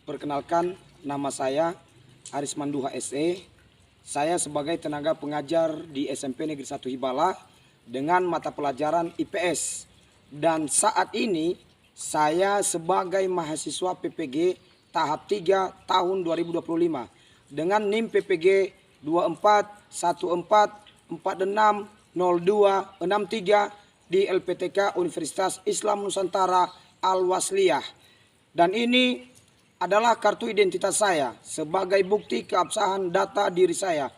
Perkenalkan, nama saya Aris Manduha SE. Saya sebagai tenaga pengajar di SMP Negeri 1 Hibala dengan mata pelajaran IPS. Dan saat ini saya sebagai mahasiswa PPG tahap 3 tahun 2025 dengan NIM PPG 2414460263 di LPTK Universitas Islam Nusantara Al-Wasliyah. Dan ini adalah kartu identitas saya sebagai bukti keabsahan data diri saya.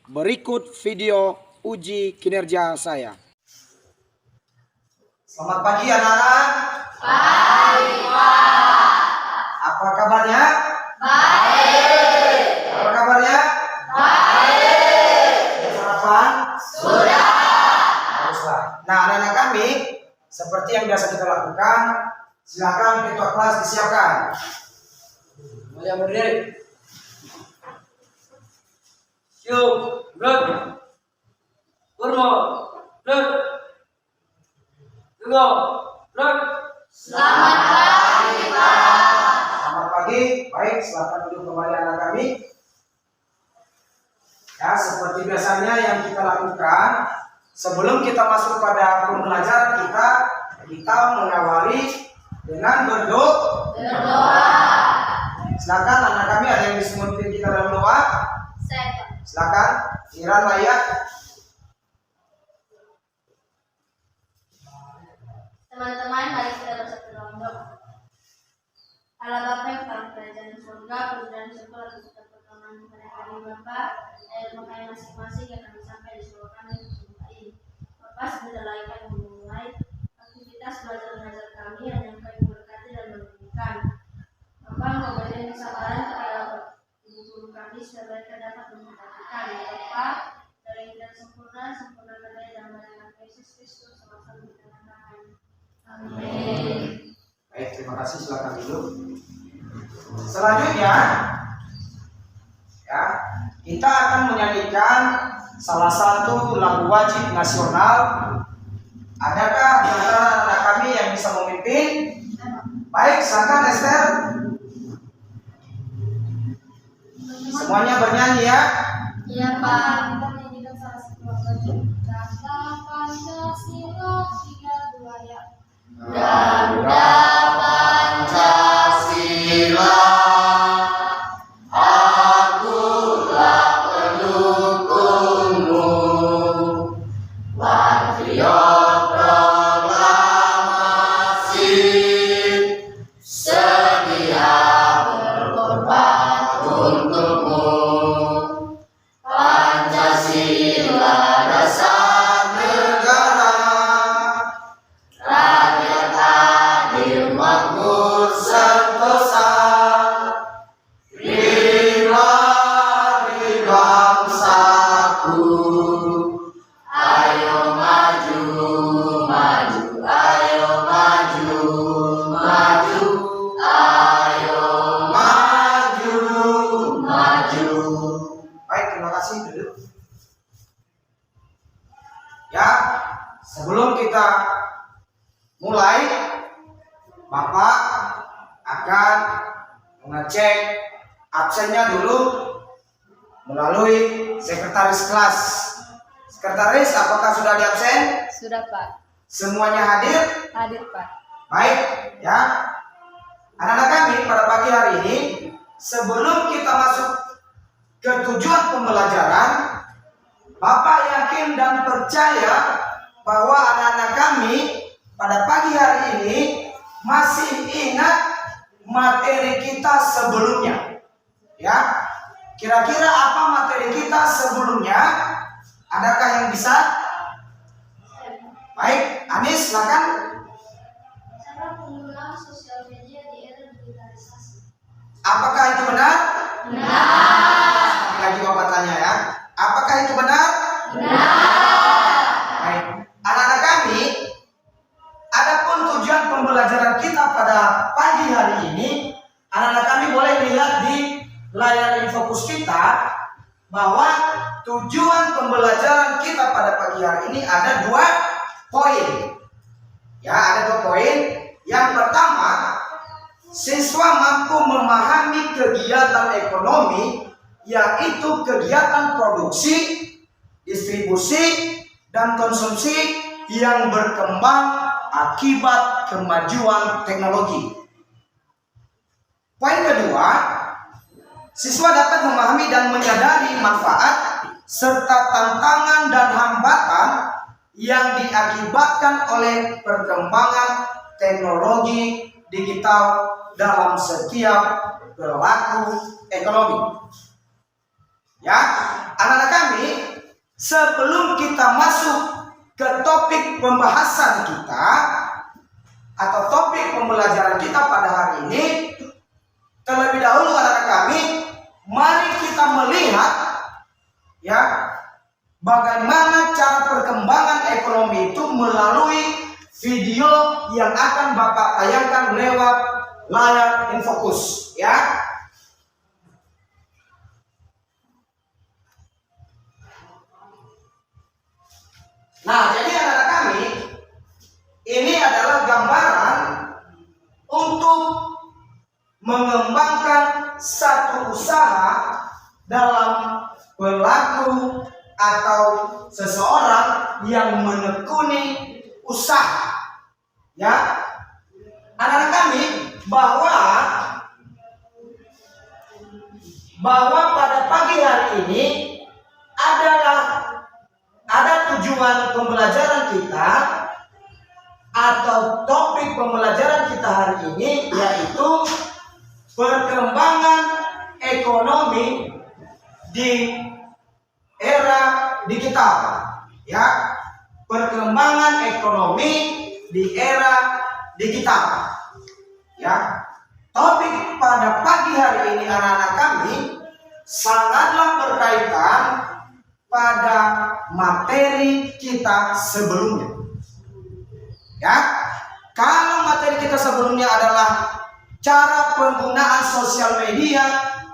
Berikut video uji kinerja saya. Selamat pagi anak-anak. Pagi, Pak. Apa kabarnya? Baik. Apa kabarnya? Baik. Sarapan? Sudah. Baguslah. Nah, anak-anak kami, seperti yang biasa kita lakukan, silakan ketua kelas disiapkan. Mulai berdiri. Yuk, blok. Kurmo, blok. Tunggu, blok. Selamat pagi, Pak. Selamat pagi. Baik, silakan duduk kembali anak kami. Ya, seperti biasanya yang kita lakukan, sebelum kita masuk pada pembelajaran kita mengawali dengan berdoa. Silakan anak kami, ada yang bisa memimpin kita dalam doa. Saya. Silakan, Iran Maya. Teman-teman, mari kita bersatu dalam doa. Allah Bapa yang telah kerajaan surga, kemudian syukur atas setiap pertolongan kepada kami Bapa, air makanya masing-masing yang kami sampai di sekolah kami untuk ini. Bapa, sebentar lagi kami memulai aktivitas belajar mengajar kami, hanya kami memberkati dan memberikan. Bapa, memberikan kesabaran kepada ibu guru kami supaya mereka dapat memperhatikan. Bapa, dari kita sempurna daya dalam nama Yesus Kristus, sama-sama kita katakan. Amin. Baik, terima kasih. Silakan duduk. Selanjutnya, ya, kita akan menyanyikan salah satu lagu wajib nasional. Adakah di antara anak kami yang bisa memimpin? Baik, silakan Esther. Semuanya bernyanyi ya. Iya, Pak. Kita menyanyikan salah satu lagu Jasa Pancasila 32 ya. Garuda Pancasila, akulah pendukungmu, patriot proklamasi, setia berkorban untukmu. Pancasila dasar Negara rakyat adil makmur sentosa, Riwari bangsaku. ayo maju, maju, ayo maju, maju, ayo Maju. maju. Baik, terima kasih. Duduk. Ya, sebelum kita mulai, Bapak akan mengecek absennya dulu melalui sekretaris kelas. Sekretaris, apakah sudah di absen? Sudah Pak, Semuanya hadir? hadir Pak. Baik, ya. Anak-anak kami pada pagi hari ini, sebelum kita masuk ke tujuan pembelajaran, Bapak yakin dan percaya bahwa anak-anak kami pada pagi hari ini masih ingat materi kita sebelumnya. Ya, kira-kira apa materi kita sebelumnya? Adakah yang bisa? Baik, Anis, silakan. Cara penggunaan sosial media di era digitalisasi. Apakah itu benar? Benar. Sekali lagi Bapak tanya ya. Apakah itu benar? Benar. Baik. Anak-anak kami, adapun tujuan pembelajaran kita pada pagi hari ini, anak-anak kami boleh lihat di layar infokus kita bahwa tujuan pembelajaran kita pada pagi hari ini ada 2 poin. Ya, ada 2 poin. Yang pertama, siswa mampu memahami kegiatan ekonomi, yaitu kegiatan produksi, distribusi, dan konsumsi yang berkembang akibat kemajuan teknologi. Poin kedua, siswa dapat memahami dan menyadari manfaat serta tantangan dan hambatan yang diakibatkan oleh perkembangan teknologi digital dalam setiap perilaku ekonomi. Ya, anak-anak kami, sebelum kita masuk ke topik pembahasan kita atau topik pembelajaran kita pada hari ini, terlebih dahulu anak-anak kami, mari kita melihat ya bagaimana cara perkembangan ekonomi itu melalui video yang akan Bapak tayangkan lewat layar InFocus ya. Nah, jadi anak-anak kami, ini adalah gambaran untuk mengembangkan satu usaha dalam perilaku atau seseorang yang menekuni usaha. Ya, anak-anak kami, bahwa pada pagi hari ini ada tujuan pembelajaran kita atau topik pembelajaran kita hari ini, yaitu perkembangan ekonomi di era digital. Ya, perkembangan ekonomi di era digital. Ya, topik pada pagi hari ini anak-anak kami sangatlah berkaitan pada materi kita sebelumnya. Ya, kalau materi kita sebelumnya adalah cara penggunaan sosial media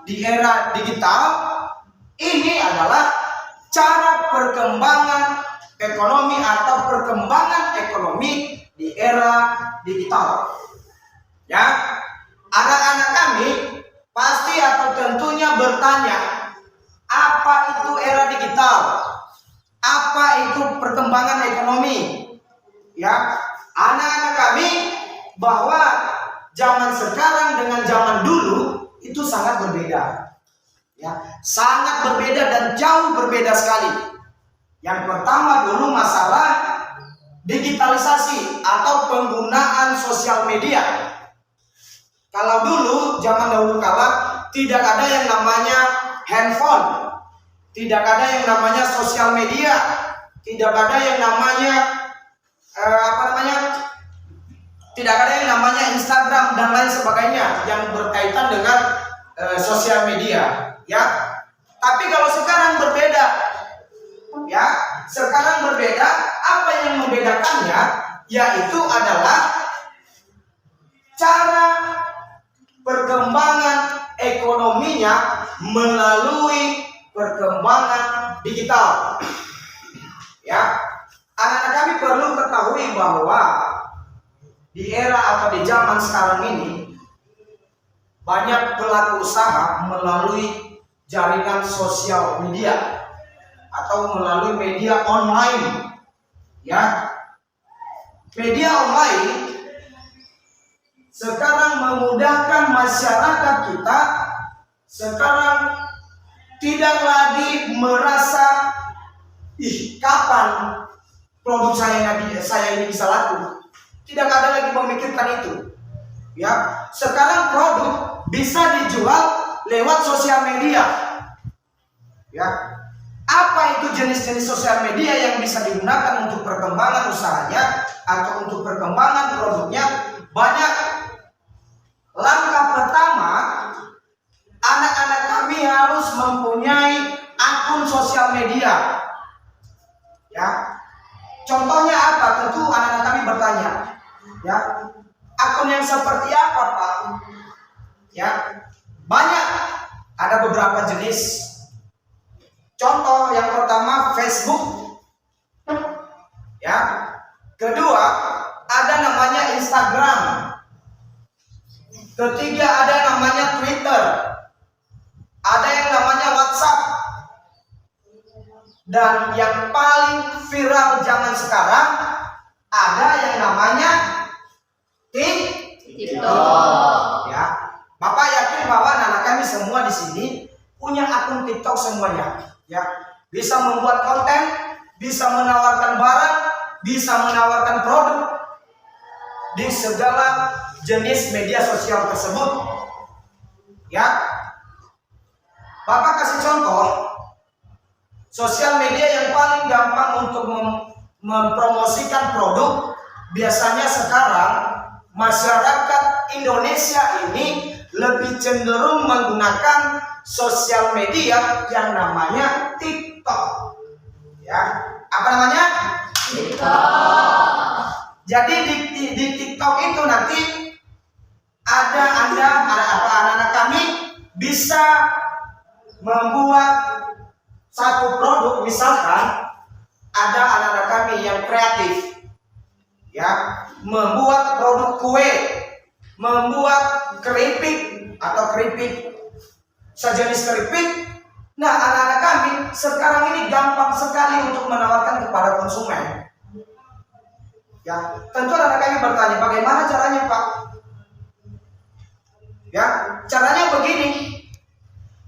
di era digital, ini adalah cara perkembangan ekonomi atau perkembangan ekonomi di era digital. Ya, anak-anak kami pasti atau tentunya bertanya, apa itu era digital? Apa itu perkembangan ekonomi? Ya, anak-anak kami, bahwa zaman sekarang dengan zaman dulu itu sangat berbeda. Ya, sangat berbeda dan jauh berbeda sekali. Yang pertama dulu masalah digitalisasi atau penggunaan sosial media. Kalau dulu, zaman dahulu kala, tidak ada yang namanya handphone, tidak ada yang namanya sosial media, tidak ada yang namanya tidak ada yang namanya Instagram dan lain sebagainya yang berkaitan dengan sosial media. Ya, tapi kalau sekarang berbeda. Ya, sekarang berbeda. Apa yang membedakannya? Yaitu adalah cara perkembangan ekonominya melalui perkembangan digital. Ya, anak-anak kami perlu ketahui bahwa di era atau di zaman sekarang ini banyak pelaku usaha melalui jaringan sosial media atau melalui media online. Ya, media online sekarang memudahkan masyarakat kita sekarang tidak lagi merasa kapan produk saya ini bisa laku. Tidak ada lagi memikirkan itu. Ya, sekarang produk bisa dijual lewat sosial media. Ya, apa itu jenis-jenis sosial media yang bisa digunakan untuk perkembangan usahanya atau untuk perkembangan produknya? Banyak. Langkah pertama, anak-anak kami harus mempunyai akun sosial media. Ya, contohnya apa? Tentu anak-anak kami bertanya. Ya, akun yang seperti apa, Pak? Ya, banyak. Ada beberapa jenis. Contoh yang pertama Facebook. Ya. Kedua, ada namanya Instagram. Ketiga, ada namanya Twitter. ada yang namanya WhatsApp, dan yang paling viral zaman sekarang ada yang namanya TikTok. Ya, Bapak yakin bahwa anak-anak kami semua di sini punya akun TikTok semuanya. Ya, bisa membuat konten, bisa menawarkan barang, bisa menawarkan produk di segala jenis media sosial tersebut. Ya, Bapak kasih contoh sosial media yang paling gampang untuk mempromosikan produk. Biasanya sekarang masyarakat Indonesia ini lebih cenderung menggunakan sosial media yang namanya TikTok. Ya, apa namanya? TikTok. Jadi di TikTok itu nanti ada anak-anak kami bisa membuat satu produk. Misalkan ada anak-anak kami yang kreatif, ya, membuat produk kue, membuat keripik atau keripik sejenis keripik. Nah, anak-anak kami sekarang ini gampang sekali untuk menawarkan kepada konsumen. Ya, tentu anak kami bertanya, bagaimana caranya, Pak? Ya, caranya begini.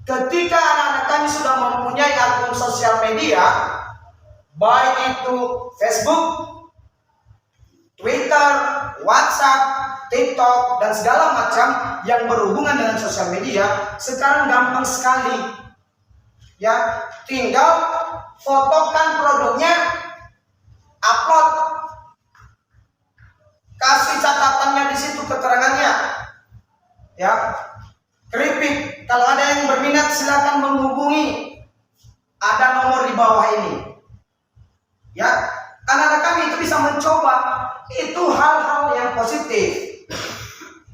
Ketika anak-anak kami sudah mempunyai akun sosial media, baik itu Facebook, Twitter, WhatsApp, TikTok, dan segala macam yang berhubungan dengan sosial media, sekarang gampang sekali. Ya, tinggal fotokan produknya, upload, kasih catatannya di situ, keterangannya. Ya, keripik, kalau ada yang berminat silakan menghubungi, ada nomor di bawah ini. Ya, anak-anak kami itu bisa mencoba. Itu hal-hal yang positif.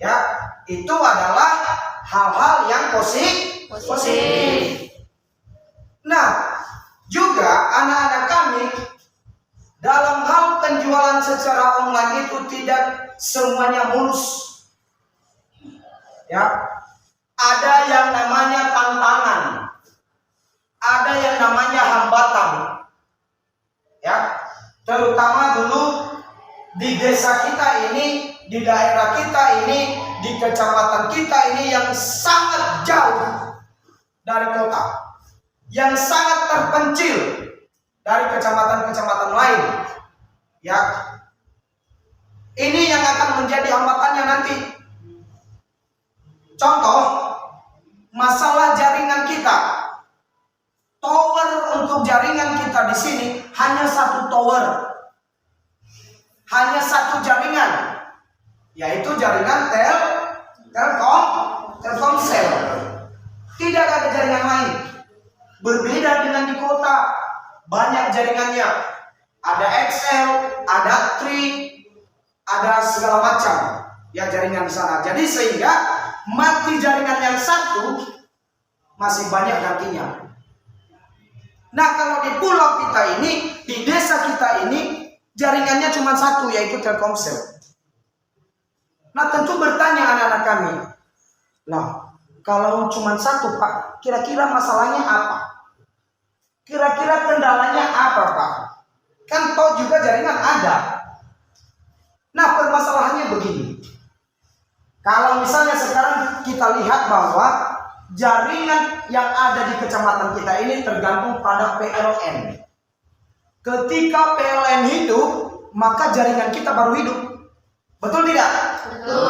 Ya, itu adalah hal-hal yang positif. Nah, juga anak-anak kami dalam hal penjualan secara online itu tidak semuanya mulus. Ya, ada yang namanya tantangan, ada yang namanya hambatan. Ya, terutama dulu di desa kita ini, di daerah kita ini, di kecamatan kita ini yang sangat jauh dari kota, yang sangat terpencil dari kecamatan-kecamatan lain. Ya, ini yang akan menjadi hambatannya nanti. Contoh, masalah jaringan kita. Tower untuk jaringan kita di sini hanya satu tower, hanya satu jaringan, yaitu jaringan Telkomsel. Tidak ada jaringan lain. Berbeda dengan di kota, banyak jaringannya. Ada XL, ada Tri, ada segala macam ya jaringan di sana. Jadi sehingga mati jaringan yang satu masih banyak gantinya. Nah, kalau di pulau kita ini, di desa kita ini, jaringannya cuma satu, yaitu Telkomsel. Nah, tentu bertanya anak-anak kami, nah, kalau cuma satu, Pak, kira-kira masalahnya apa? Kira-kira kendalanya apa, Pak? Kan toh juga jaringan ada. Nah, permasalahannya begini. Kalau misalnya sekarang kita lihat bahwa jaringan yang ada di kecamatan kita ini tergantung pada PLN. Ketika PLN hidup, maka jaringan kita baru hidup. Betul tidak? Betul.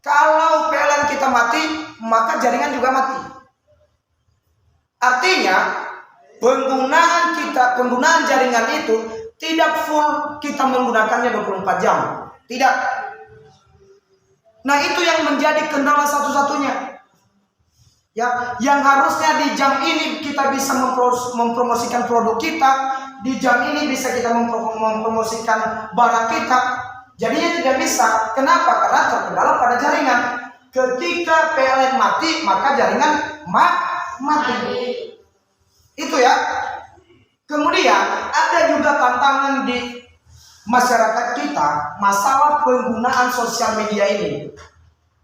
Kalau PLN kita mati, maka jaringan juga mati. Artinya, penggunaan jaringan itu tidak full kita menggunakannya 24 jam. Tidak. Nah, itu yang menjadi kendala satu-satunya. Ya, yang harusnya di jam ini kita bisa mempromosikan produk kita, di jam ini bisa kita mempromosikan barang kita. Jadinya tidak bisa. Kenapa? Karena terkendala pada jaringan. Ketika PLN mati, maka jaringan mati. Itu ya. Kemudian ada juga tantangan di masyarakat kita, masalah penggunaan sosial media ini.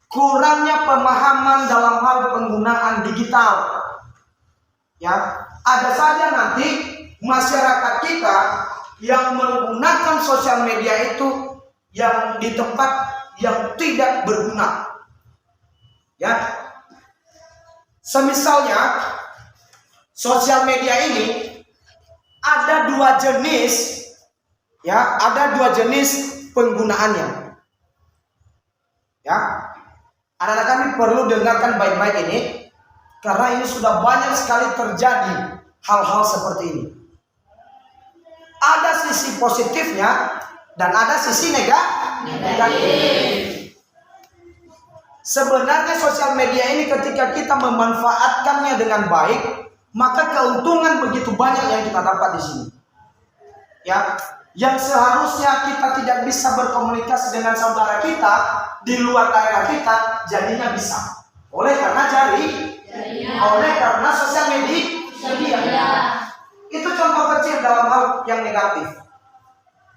Kurangnya pemahaman nyaman dalam hal penggunaan digital. Ya, ada saja nanti masyarakat kita yang menggunakan sosial media itu yang di tempat yang tidak berguna. Ya, semisalnya sosial media ini ada dua jenis, ya, ada dua jenis penggunaannya. Ya, anak-anak kami perlu dengarkan baik-baik ini, karena ini sudah banyak sekali terjadi hal-hal seperti ini. Ada sisi positifnya dan ada sisi negatif. Sebenarnya sosial media ini ketika kita memanfaatkannya dengan baik, maka keuntungan begitu banyak yang kita dapat di sini. Ya, yang seharusnya kita tidak bisa berkomunikasi dengan saudara kita di luar daerah kita, jadinya bisa. Oleh karena oleh karena sosial media. Itu contoh kecil dalam hal yang negatif.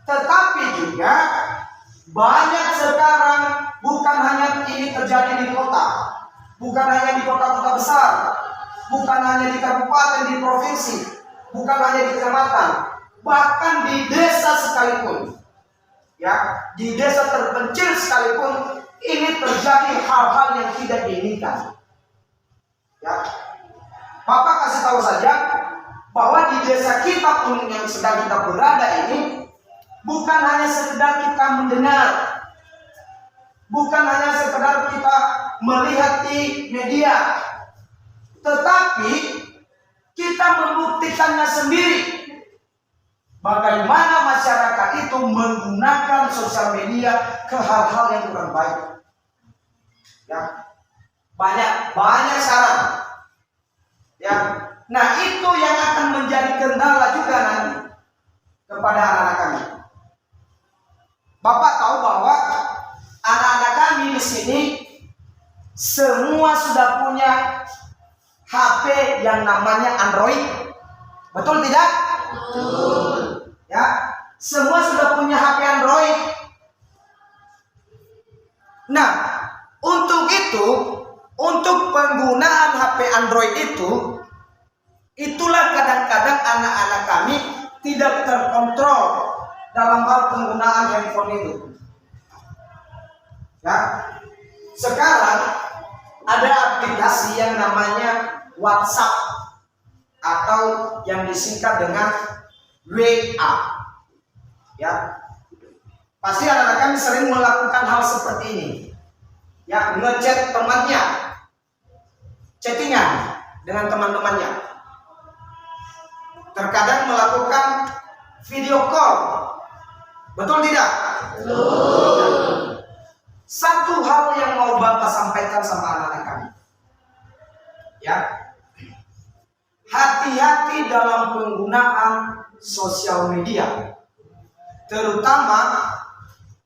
Tetapi juga banyak sekarang, bukan hanya ini terjadi di kota, bukan hanya di kota-kota besar, bukan hanya di kabupaten, di provinsi, bukan hanya di kecamatan, bahkan di desa sekalipun. Ya, di desa terpencil sekalipun ini terjadi hal-hal yang tidak diinginkan. Ya, Bapak kasih tahu saja bahwa di desa kita pun yang sedang kita berada ini bukan hanya sekedar kita mendengar, bukan hanya sekedar kita melihat di media, tetapi kita membuktikannya sendiri. Bagaimana masyarakat itu menggunakan sosial media ke hal-hal yang kurang baik. Ya, banyak sekarang. Ya, nah itu yang akan menjadi kendala juga nanti kepada anak-anak kami. Bapak tahu bahwa anak-anak kami di sini semua sudah punya HP yang namanya Android. Betul tidak? Betul. Ya, semua sudah punya HP Android. Nah, untuk itu, untuk penggunaan HP Android itu, itulah kadang-kadang anak-anak kami tidak terkontrol dalam hal penggunaan handphone itu. Ya, sekarang ada aplikasi yang namanya WhatsApp atau yang disingkat dengan WA. Ya, pasti anak-anak kami sering melakukan hal seperti ini. Ya, ngechat temannya, chattingan dengan teman-temannya. Terkadang melakukan video call. Betul tidak? Betul. Satu hal yang mau Bapak sampaikan sama anak-anak kami. Ya, hati-hati dalam penggunaan sosial media, terutama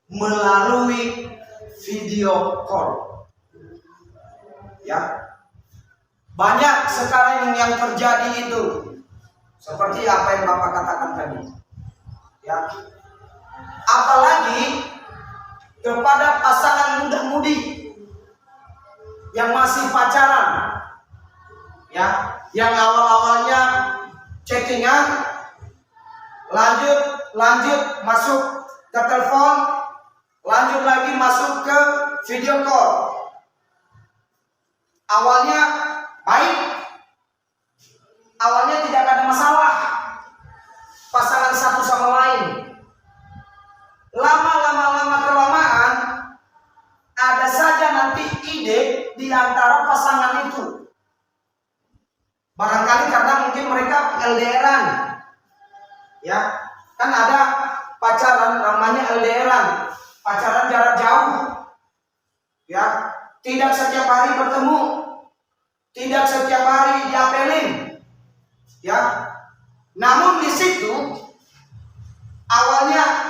melalui video call. Ya, banyak sekarang yang terjadi itu seperti apa yang Bapak katakan tadi. Ya, apalagi kepada pasangan muda-mudi yang masih pacaran, ya, yang awal-awalnya chattingan, lanjut masuk ke telepon, lanjut lagi masuk ke video call. Awalnya baik, awalnya tidak ada masalah pasangan satu sama lain. Lama kelamaan ada saja nanti ide di antara pasangan itu. Barangkali karena mungkin mereka LDRan. Ya, kan ada pacaran namanya LDRan, pacaran jarak jauh. Ya, tidak setiap hari bertemu, tidak setiap hari diapelin. Ya, namun di situ awalnya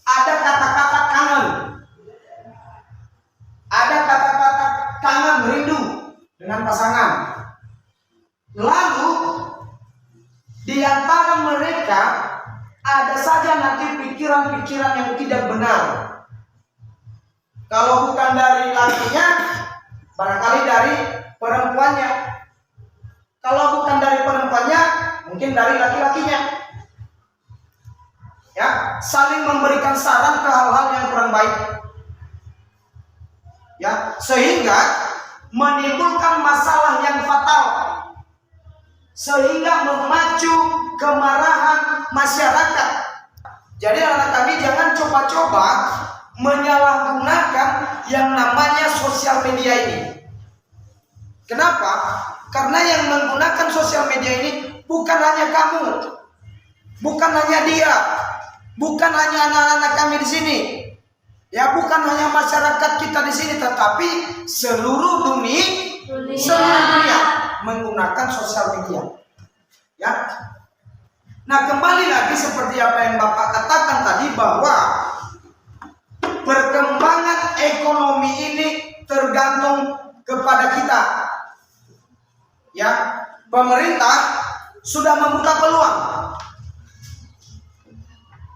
ada kata-kata kangen, ada kata-kata kangen rindu dengan pasangan. Lalu di antara mereka ada saja nanti pikiran-pikiran yang tidak benar. Kalau bukan dari lakinya, barangkali dari perempuannya. Kalau bukan dari perempuannya, mungkin dari laki-lakinya. Ya, saling memberikan saran ke hal-hal yang kurang baik. Ya, sehingga menimbulkan masalah yang fatal. Sehingga memacu kemarahan masyarakat. Jadi anak kami jangan coba-coba menyalahgunakan yang namanya sosial media ini. Kenapa? Karena yang menggunakan sosial media ini bukan hanya kamu, bukan hanya dia, bukan hanya anak-anak kami di sini, ya bukan hanya masyarakat kita di sini, tetapi seluruh dunia menggunakan sosial media. Ya. Nah, kembali lagi seperti apa yang Bapak katakan tadi, bahwa perkembangan ekonomi ini tergantung kepada kita. Ya, pemerintah sudah membuka peluang.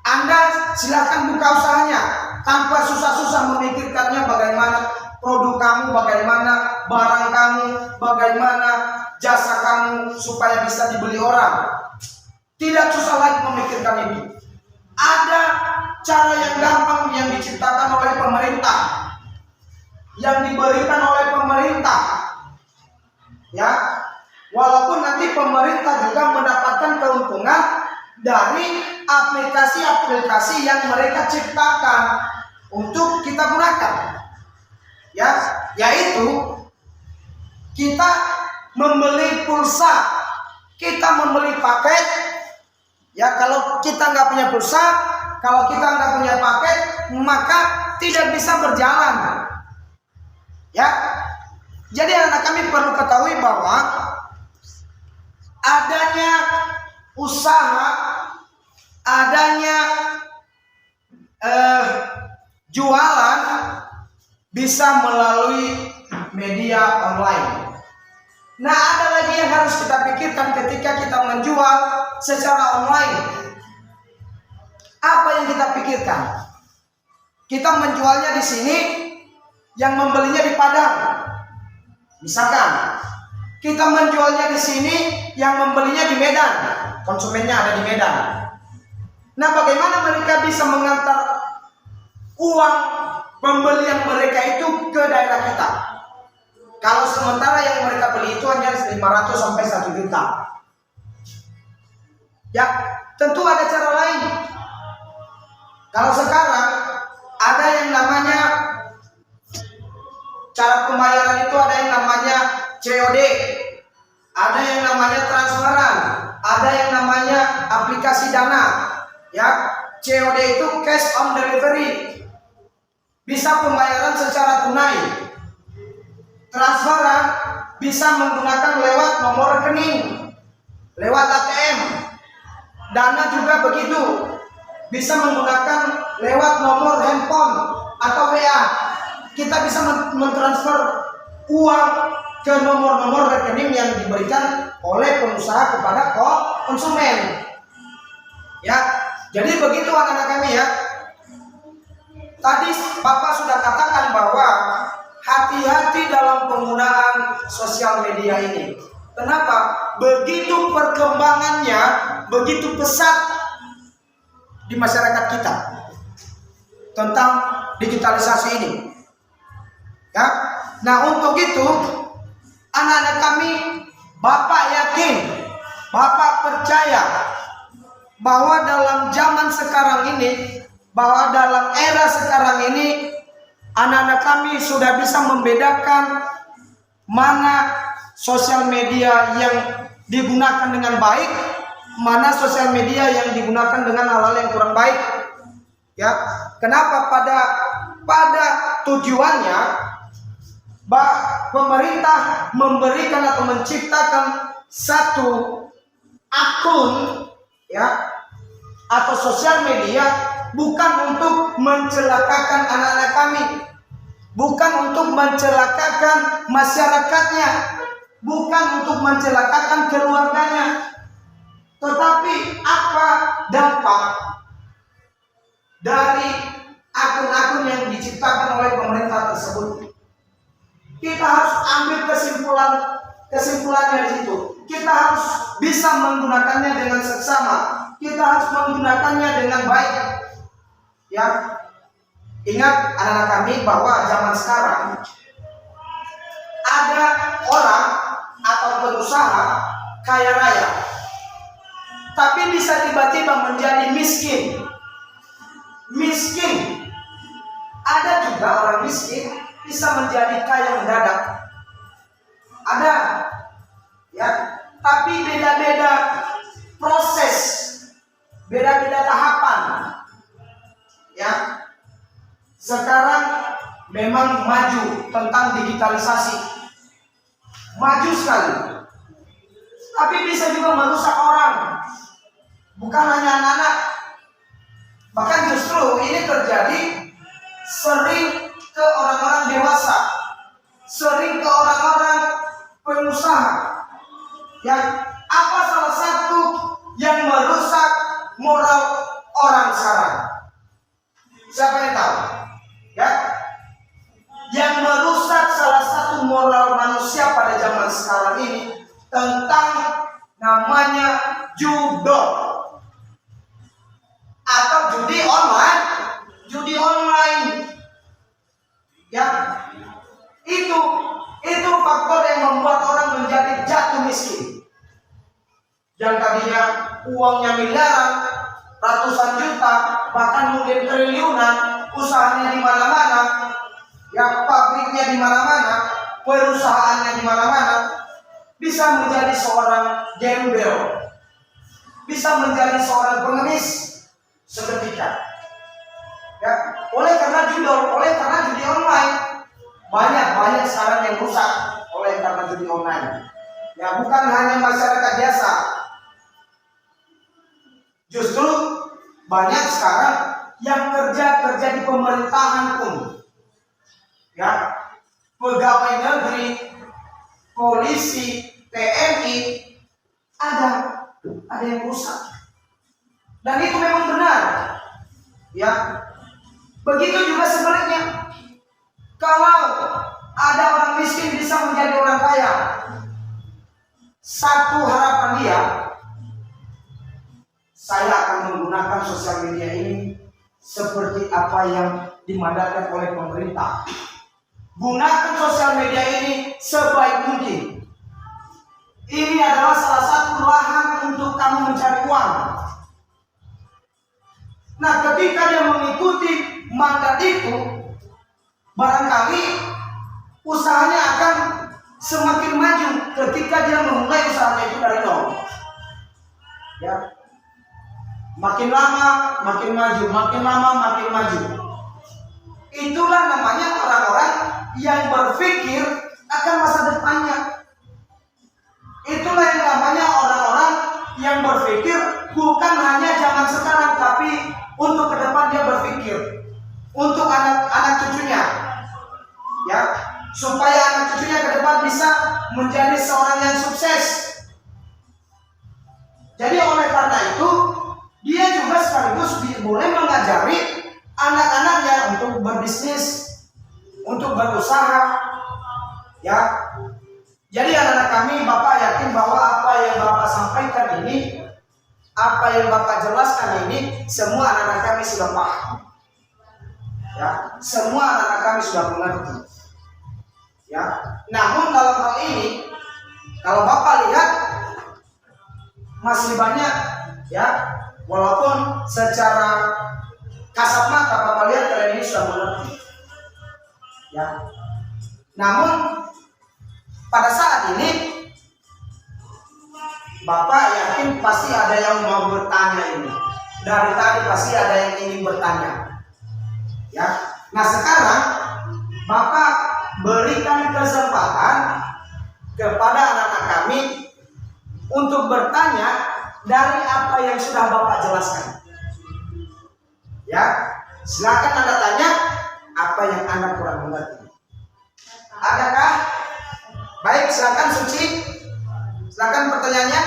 Anda silakan buka usahanya tanpa susah-susah memikirkannya bagaimana produk kamu, bagaimana barang kamu, bagaimana jasa kamu supaya bisa dibeli orang. Tidak susah lagi memikirkan itu. Ada cara yang gampang yang diciptakan oleh pemerintah, yang diberikan oleh pemerintah. Ya, walaupun nanti pemerintah juga mendapatkan keuntungan dari aplikasi-aplikasi yang mereka ciptakan untuk kita gunakan. Ya, yaitu kita membeli pulsa, kita membeli paket. Ya, kalau kita nggak punya pulsa, kalau kita nggak punya paket, maka tidak bisa berjalan. Ya, jadi anak kami perlu ketahui bahwa adanya usaha, adanya jualan bisa melalui media online. Nah, ada lagi yang harus kita pikirkan ketika kita menjual secara online. Apa yang kita pikirkan? Kita menjualnya di sini, yang membelinya di Padang. Misalkan kita menjualnya di sini, yang membelinya di Medan, konsumennya ada di Medan. Nah, bagaimana mereka bisa mengantar uang pembelian mereka itu ke daerah kita? Kalau sementara yang mereka beli itu hanya 500 sampai 1 juta. Ya, tentu ada cara lain. Kalau sekarang ada yang namanya cara pembayaran, itu ada yang namanya COD, ada yang namanya transferan, ada yang namanya aplikasi Dana. Ya, COD itu cash on delivery, bisa pembayaran secara tunai. Transferan bisa menggunakan lewat nomor rekening, lewat ATM. Dana juga begitu, bisa menggunakan lewat nomor handphone atau WA. Kita bisa mentransfer uang ke nomor-nomor rekening yang diberikan oleh pengusaha kepada konsumen. Ya, jadi begitu anak-anak kami ya. Tadi Bapak sudah katakan bahwa hati-hati dalam penggunaan sosial media ini. Kenapa? Begitu perkembangannya, begitu pesat di masyarakat kita tentang digitalisasi ini. Ya. Nah, untuk itu anak-anak kami, Bapak yakin, Bapak percaya bahwa dalam zaman sekarang ini, bahwa dalam era sekarang ini, anak-anak kami sudah bisa membedakan mana sosial media yang digunakan dengan baik, mana sosial media yang digunakan dengan hal-hal yang kurang baik. Ya, kenapa? Pada tujuannya, pemerintah memberikan atau menciptakan satu akun, ya, atau sosial media bukan untuk mencelakakan anak-anak kami, bukan untuk mencelakakan masyarakatnya, bukan untuk mencelakakan keluarganya, tetapi apa dampak dari akun-akun yang diciptakan oleh pemerintah tersebut. Kita harus ambil kesimpulan kesimpulannya di situ. Kita harus bisa menggunakannya dengan seksama. Kita harus menggunakannya dengan baik. Ya, ingat anak-anak kami bahwa zaman sekarang ada orang atau pengusaha kaya raya, tapi bisa tiba-tiba menjadi miskin. Miskin. Ada juga orang miskin bisa menjadi kaya mendadak. Ada, ya. Tapi beda-beda proses, beda-beda tahapan. Ya. Sekarang memang maju tentang digitalisasi. Maju sekali. Tapi bisa juga merusak orang. Bukan hanya anak-anak. Bahkan justru ini terjadi sering ke orang-orang dewasa, sering ke orang-orang pengusaha. Yang apa salah satu yang merusak moral orang sekarang? Siapa yang tahu? Ya, yang merusak salah satu moral manusia pada zaman sekarang ini tentang namanya judol atau judi online. Judi online, ya, itu faktor yang membuat orang menjadi jatuh miskin. Yang tadinya uangnya miliaran, ratusan juta, bahkan mungkin triliunan, usahanya di mana-mana, ya, pabriknya di mana-mana, perusahaannya di mana-mana, bisa menjadi seorang gembel, bisa menjadi seorang pengemis seketika. Ya, oleh karena judi online, banyak sekarang yang rusak oleh karena judi online. Ya, bukan hanya masyarakat biasa. Justru banyak sekarang yang kerja di pemerintahan pun, ya, pegawai negeri, polisi, TNI, ada yang rusak. Dan itu memang benar. Ya. Begitu juga sebaliknya. Kalau ada orang miskin bisa menjadi orang kaya, satu harapan dia, saya akan menggunakan sosial media ini seperti apa yang dimandatkan oleh pemerintah. Gunakan sosial media ini sebaik mungkin. Ini adalah salah satu lahan untuk kamu mencari uang. Nah, ketika dia mengikuti mandat itu, barangkali usahanya akan semakin maju ketika dia memulai usahanya itu dari nol. Ya, makin lama makin maju, makin lama makin maju. Itulah namanya orang-orang yang berpikir akan masa depannya. Itulah yang namanya orang-orang yang berpikir bukan hanya zaman sekarang, tapi untuk ke depan dia berpikir untuk anak cucunya, ya, supaya anak cucunya ke depan bisa menjadi seorang yang sukses. Jadi oleh karena itu dia juga sekaligus boleh mengajari anak-anaknya untuk berbisnis, untuk berusaha, ya. Jadi anak-anak kami, Bapak yakin bahwa apa yang Bapak sampaikan ini, apa yang Bapak jelaskan ini, semua anak-anak kami sudah paham. Ya, semua anak-anak kami sudah mengerti. Ya, namun dalam hal ini, kalau Bapak lihat masih banyak, ya, walaupun secara kasat mata Bapak lihat kalian ini sudah mengerti. Ya, namun pada saat ini Bapak yakin pasti ada yang mau bertanya ini. Dari tadi pasti ada yang ingin bertanya. Ya. Nah, sekarang Bapak berikan kesempatan kepada anak-anak kami untuk bertanya dari apa yang sudah Bapak jelaskan. Ya, silakan Anda tanya apa yang Anda kurang mengerti. Adakah? Baik, silakan Suci. Silakan pertanyaannya.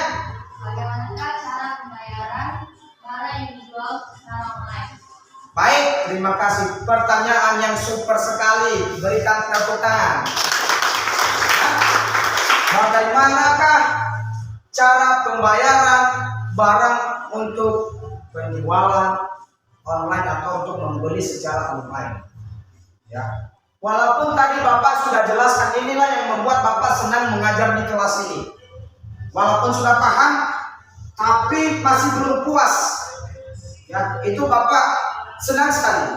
Bagaimanakah cara pembayaran barang yang dijual secara online? Baik, terima kasih. Pertanyaan yang super sekali. Berikan tepuk tangan. bagaimanakah cara pembayaran barang untuk penjualan online atau untuk membeli secara online. Ya. Walaupun tadi Bapak sudah jelaskan, inilah yang membuat Bapak senang mengajar di kelas ini. Walaupun sudah paham, tapi masih belum puas. Ya, itu Bapak senang sekali.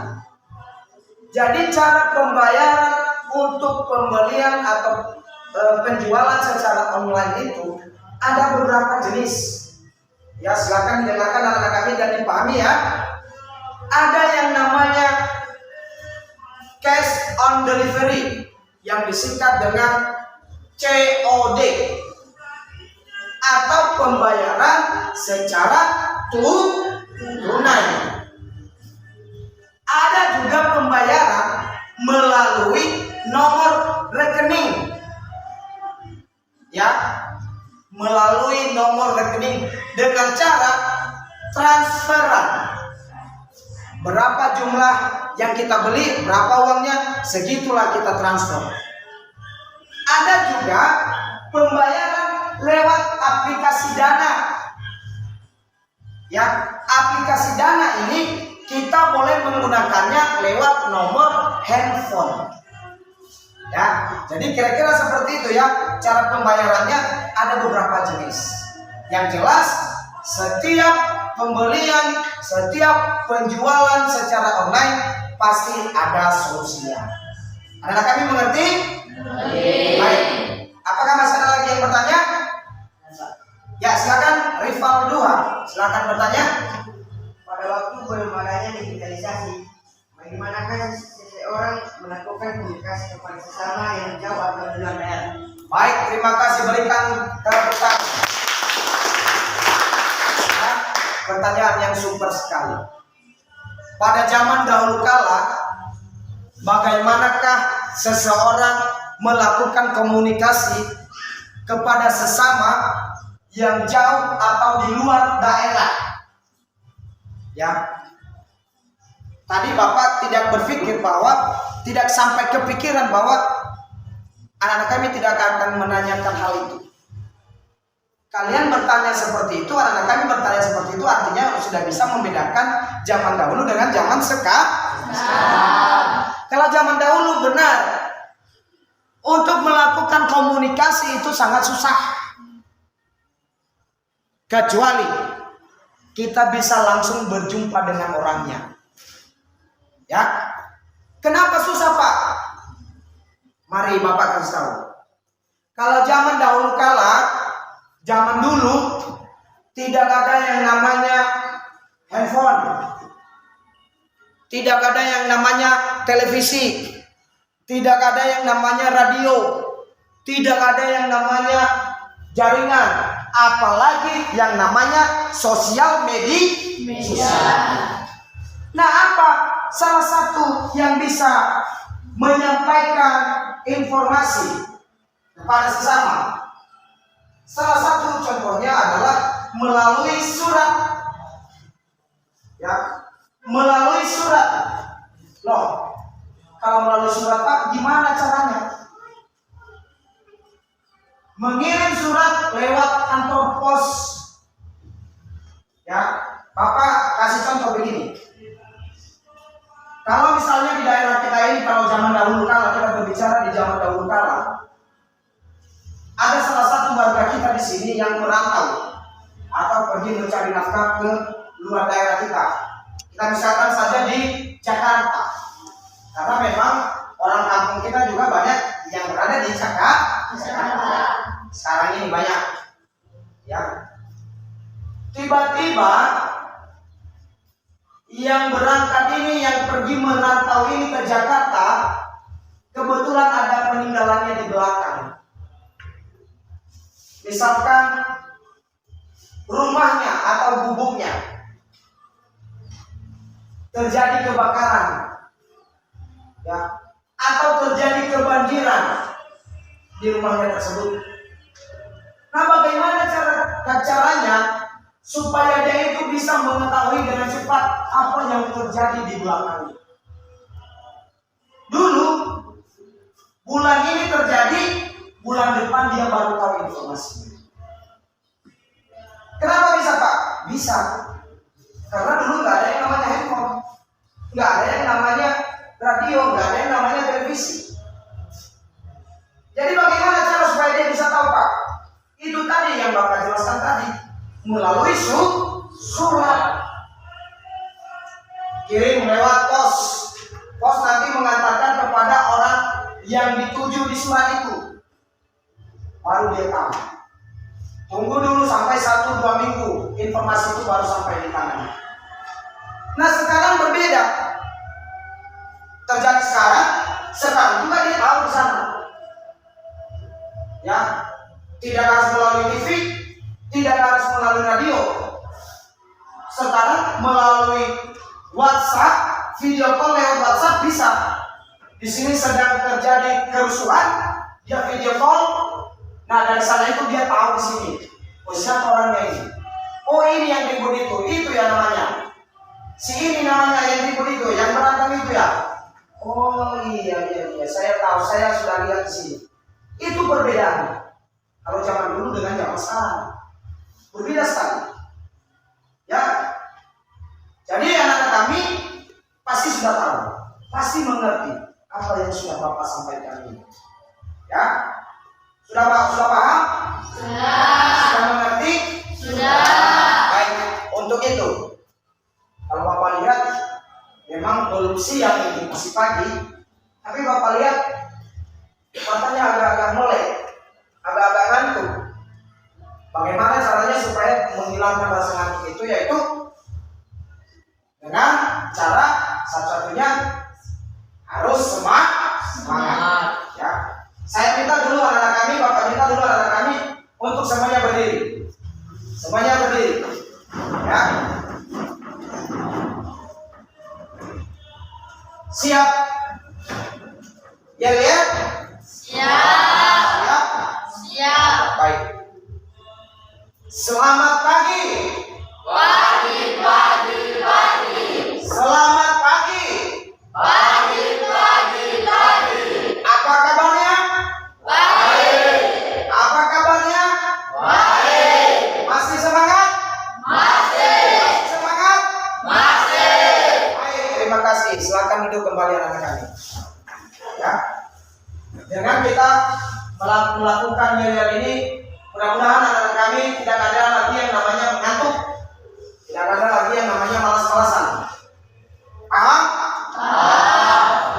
Jadi cara pembayaran untuk pembelian atau penjualan secara online itu ada beberapa jenis. Ya, silakan didengarkan anak-anak kami dan dipahami ya. Ada yang namanya cash on delivery yang disingkat dengan COD atau pembayaran secara tunai. Ada juga pembayaran melalui nomor rekening. Ya, melalui nomor rekening dengan cara transferan. Berapa jumlah yang kita beli, berapa uangnya, segitulah kita transfer. Ada juga pembayaran lewat aplikasi Dana. Ya, aplikasi Dana ini kita boleh menggunakannya lewat nomor handphone. Ya, jadi kira-kira seperti itu ya cara pembayarannya. Ada beberapa jenis. Yang jelas setiap pembelian, setiap penjualan secara online pasti ada solusinya. Anak-anak kami mengerti? Baik. Apakah masih ada lagi yang bertanya? Ya, silakan Rival 2. Silakan bertanya. Pada waktu belum adanya digitalisasi, bagaimanakah seseorang melakukan komunikasi kepada sesama yang jauh atau di luar daerah? Baik, terima kasih, berikan tepuk tangan. Pertanyaan yang super sekali. Pada zaman dahulu kala, bagaimanakah seseorang melakukan komunikasi kepada sesama yang jauh atau di luar daerah? Ya, tadi Bapak tidak berpikir bahwa, tidak sampai kepikiran bahwa anak-anak kami tidak akan menanyakan hal itu. Kalian bertanya seperti itu, anak-anak kami bertanya seperti itu, artinya sudah bisa membedakan zaman dahulu dengan zaman sekarang. Kalau zaman dahulu benar, untuk melakukan komunikasi itu sangat susah. Kecuali kita bisa langsung berjumpa dengan orangnya. Ya, kenapa susah Pak? Mari Bapak kasih tahu. Kalau zaman dahulu kala, zaman dulu tidak ada yang namanya handphone, tidak ada yang namanya televisi, tidak ada yang namanya radio, tidak ada yang namanya jaringan, apalagi yang namanya sosial media. Nah, apa salah satu yang bisa menyampaikan informasi kepada sesama? Salah satu contohnya adalah melalui surat. Ya, melalui surat. Loh, kalau melalui surat Pak, gimana caranya? Mengirim surat lewat kantor pos. Ya, Bapak kasih contoh begini. Kalau misalnya di daerah kita ini, kalau zaman dahulu kala, kita berbicara di zaman dahulu kala, ada salah satu warga kita di sini yang merantau atau pergi mencari nafkah ke luar daerah kita. Kita misalkan saja di Jakarta, karena memang orang kampung kita juga banyak yang berada di Jakarta. Sekarang ini banyak. Ya. Tiba-tiba yang berangkat ini, yang pergi merantau ini ke Jakarta, kebetulan ada peninggalannya di belakang. Misalkan rumahnya atau gubuknya terjadi kebakaran, ya, atau terjadi kebanjiran di rumahnya tersebut. Nah, bagaimana caranya supaya dia itu bisa mengetahui dengan cepat apa yang terjadi di belakangnya? Dulu bulan ini terjadi bulan depan dia baru tahu informasinya. Kenapa bisa Pak? Bisa. Karena dulu nggak ada yang namanya handphone, nggak ada yang namanya radio, nggak ada yang namanya televisi. Jadi bagaimana cara supaya dia bisa tahu Pak? Itu tadi yang Bapak jelaskan tadi, melalui surat. Kirim lewat pos. Pos nanti mengatakan kepada orang yang dituju di surat itu. Baru dia tahu. Tunggu dulu sampai 1-2 minggu, informasi itu baru sampai di tangannya. Nah sekarang berbeda. Terjadi sekarang juga dia tahu di sana. Ya, tidak harus melalui TV, tidak harus melalui radio. Sekarang melalui WhatsApp, video call lewat WhatsApp bisa. Di sini sedang terjadi kerusuhan, dia video call. Nah dari sana itu dia tahu di sini. Oh siapa orangnya ini? Oh ini yang ribut itu ya namanya. Si ini namanya yang ribut itu, yang berantem itu ya. Oh iya, saya tahu, saya sudah lihat di sini. Itu perbedaan. Kalau zaman dulu dengan zaman sekarang, berbeda sekali. Ya. Jadi anak-anak kami pasti sudah tahu, pasti mengerti apa yang sudah Bapak sampaikan ini. Ya. Sudah paham? Sudah mengerti? Baik, untuk itu kalau Bapak lihat memang belum siang ini, masih pagi, tapi Bapak lihat matanya agak-agak melek, agak-agak ngantuk. Bagaimana caranya supaya menghilangkan rasa ngantuk itu? Yaitu dengan cara satu-satunya harus semangat. Ya. Saya minta dulu anak-anak kami, Bapak minta dulu anak-anak kami untuk semuanya berdiri. Semuanya berdiri. Ya. Siap? Ya lihat? Siap. Baik. Selamat pagi. Selamat pagi. Apa kabarnya? Apa kabarnya? Masih semangat? Semangat? Baik, terima kasih. Silakan duduk kembali anak-anak kami. Ya. Dengan kita melakukan yel-yel ini, mudah-mudahan anak-anak kami tidak ada lagi yang namanya mengantuk, tidak ada lagi yang namanya malas-malasan. Paham?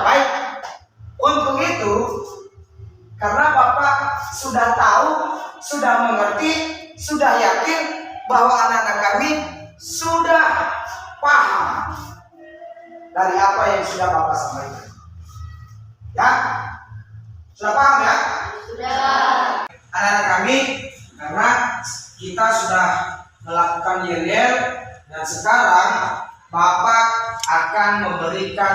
Baik. Untuk itu, karena Bapak sudah tahu, sudah mengerti, sudah yakin bahwa anak-anak kami sudah paham dari apa yang sudah Bapak sampaikan. Ya? Sudah paham ya? Anak-anak kami, karena kita sudah melakukan yel-yel dan sekarang Bapak akan memberikan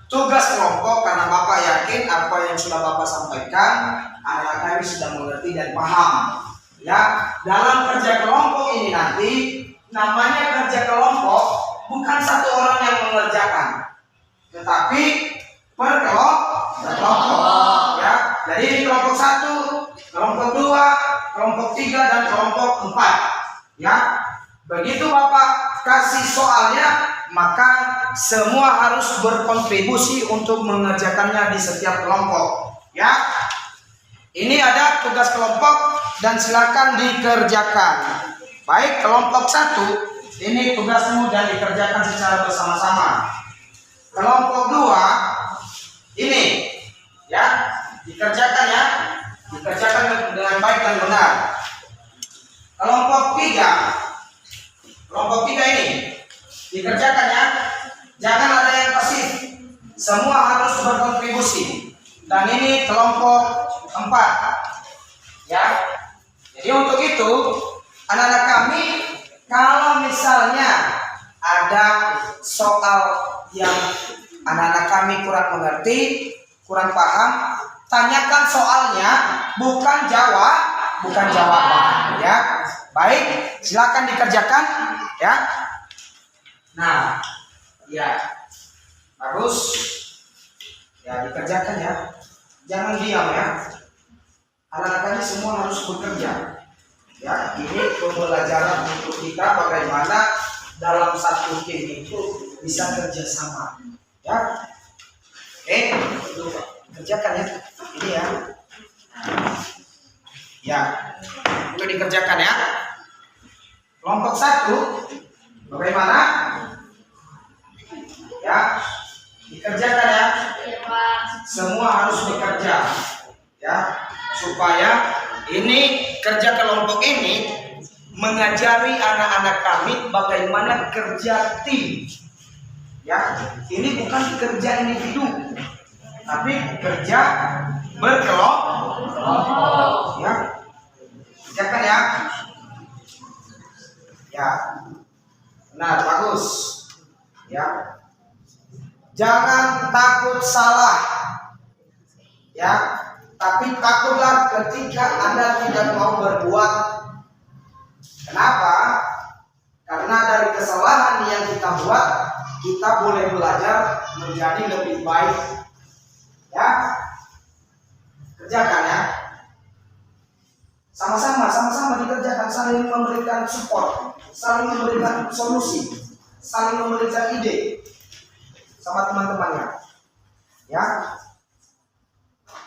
tugas kelompok karena Bapak yakin apa yang sudah Bapak sampaikan anak-anak kami sudah mengerti dan paham. Ya, dalam kerja kelompok ini nanti namanya kerja kelompok bukan satu orang yang mengerjakan, tetapi per kelompok. Ya, jadi di kelompok 1, kelompok 2, kelompok 3 dan kelompok 4. Ya, begitu Bapak kasih soalnya, maka semua harus berkontribusi untuk mengerjakannya di setiap kelompok. Ya, ini ada tugas kelompok dan silakan dikerjakan. Baik, kelompok 1, ini tugasmu dan dikerjakan secara bersama-sama. Kelompok 2, ini ya dikerjakan ya, dikerjakan dengan baik dan benar. Kelompok 3 ini dikerjakan ya, jangan ada yang pasif, semua harus berkontribusi. Dan ini kelompok 4 ya. Jadi untuk itu anak-anak kami, kalau misalnya ada soal yang anak-anak kami kurang mengerti, kurang paham, tanyakan soalnya, bukan jawaban ya. Baik, silakan dikerjakan ya. Nah, ya, bagus. Ya, dikerjakan ya. Jangan diam ya. Anak-anak kami semua harus bekerja. Ya, ini pembelajaran untuk kita bagaimana dalam satu tim itu bisa kerjasama. Ya, oke, kerjakan ya. Ini ya. Ya, itu dikerjakan ya. Kelompok 1, bagaimana? Ya, dikerjakan ya. Iya, Pak. Semua harus bekerja, ya, supaya ini kerja kelompok ini mengajari anak-anak kami bagaimana kerja tim. Ya, ini bukan kerja individu, tapi kerja berkelompok. Ya, kerjakan ya. Ya, benar, bagus. Ya, jangan takut salah. Ya, tapi takutlah ketika Anda tidak mau berbuat. Kenapa? Karena dari kesalahan yang kita buat, kita boleh belajar menjadi lebih baik. Ya, kerjakan ya. Sama-sama dikerjakan, saling memberikan support, saling memberikan solusi, saling memberikan ide sama teman-temannya. Ya,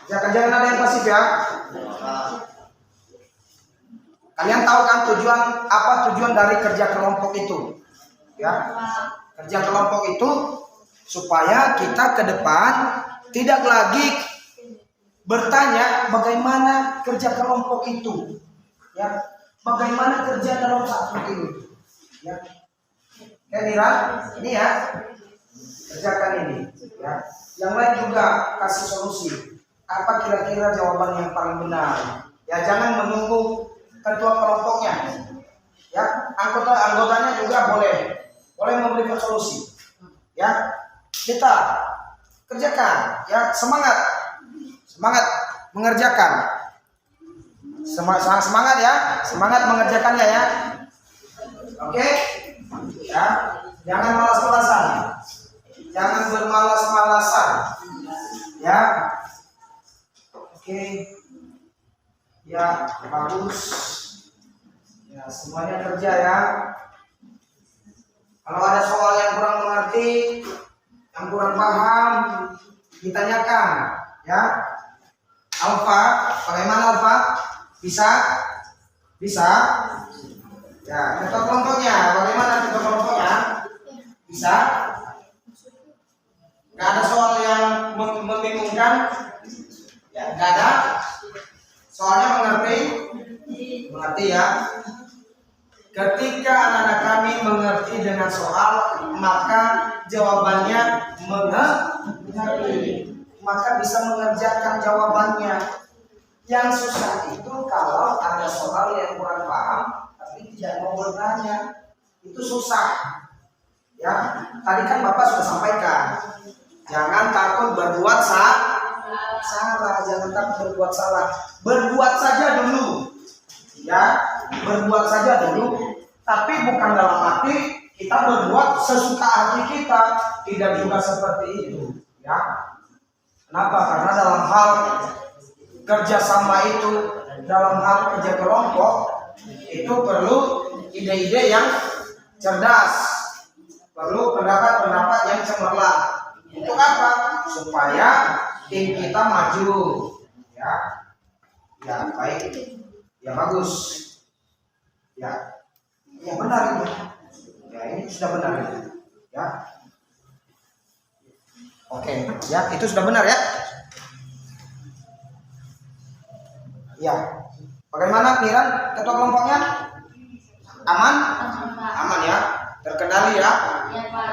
jangan ada yang pasif ya. Kalian tahu kan tujuan dari kerja kelompok itu? Ya, kerja kelompok itu supaya kita ke depan tidak lagi bertanya bagaimana kerja kelompok itu, ya, bagaimana kerja dalam satu ini, ya. Ini ya, kerjakan ini, ya. Yang lain juga kasih solusi. Apa kira-kira jawaban yang paling benar? Ya, jangan menunggu ketua kelompoknya, ya. Anggotanya juga boleh memberikan solusi, ya. Kita kerjakan, ya, semangat mengerjakan, semangat ya, semangat mengerjakannya ya. Oke, ya, jangan malas-malasan, jangan bermalas-malasan, ya. Oke, ya, bagus, ya, semuanya kerja ya. Kalau ada soal yang kurang mengerti, yang kurang paham, ditanyakan, ya. Alfa, bagaimana Alfa? Bisa? Ya, ketua kelompoknya, bagaimana ketua kelompoknya? Bisa? Gak ada soal yang membingungkan? Ya, gak ada? Soalnya mengerti ya. Ketika anak-anak kami mengerti dengan soal, maka jawabannya mengerti. Maka bisa mengerjakan jawabannya. Yang susah itu kalau ada soal yang kurang paham tapi tidak mau bertanya, itu susah. Ya, tadi kan Bapak sudah sampaikan, jangan takut berbuat salah, jangan takut berbuat salah. Berbuat saja dulu, ya, berbuat saja dulu. Tapi bukan dalam arti kita berbuat sesuka hati kita, tidak juga seperti itu, ya. Kenapa? Karena dalam hal kerjasama itu, dalam hal kerja kelompok itu perlu ide-ide yang cerdas, perlu pendapat-pendapat yang cemerlang. Untuk apa? Supaya tim kita maju. Ya, baik, ya, bagus, ya, benar ini. Ya, ini sudah benar, ya. Oke, ya, itu sudah benar ya. Ya, bagaimana Miran, ketua kelompoknya? Aman? Aman ya, terkendali ya. Iya, Pak.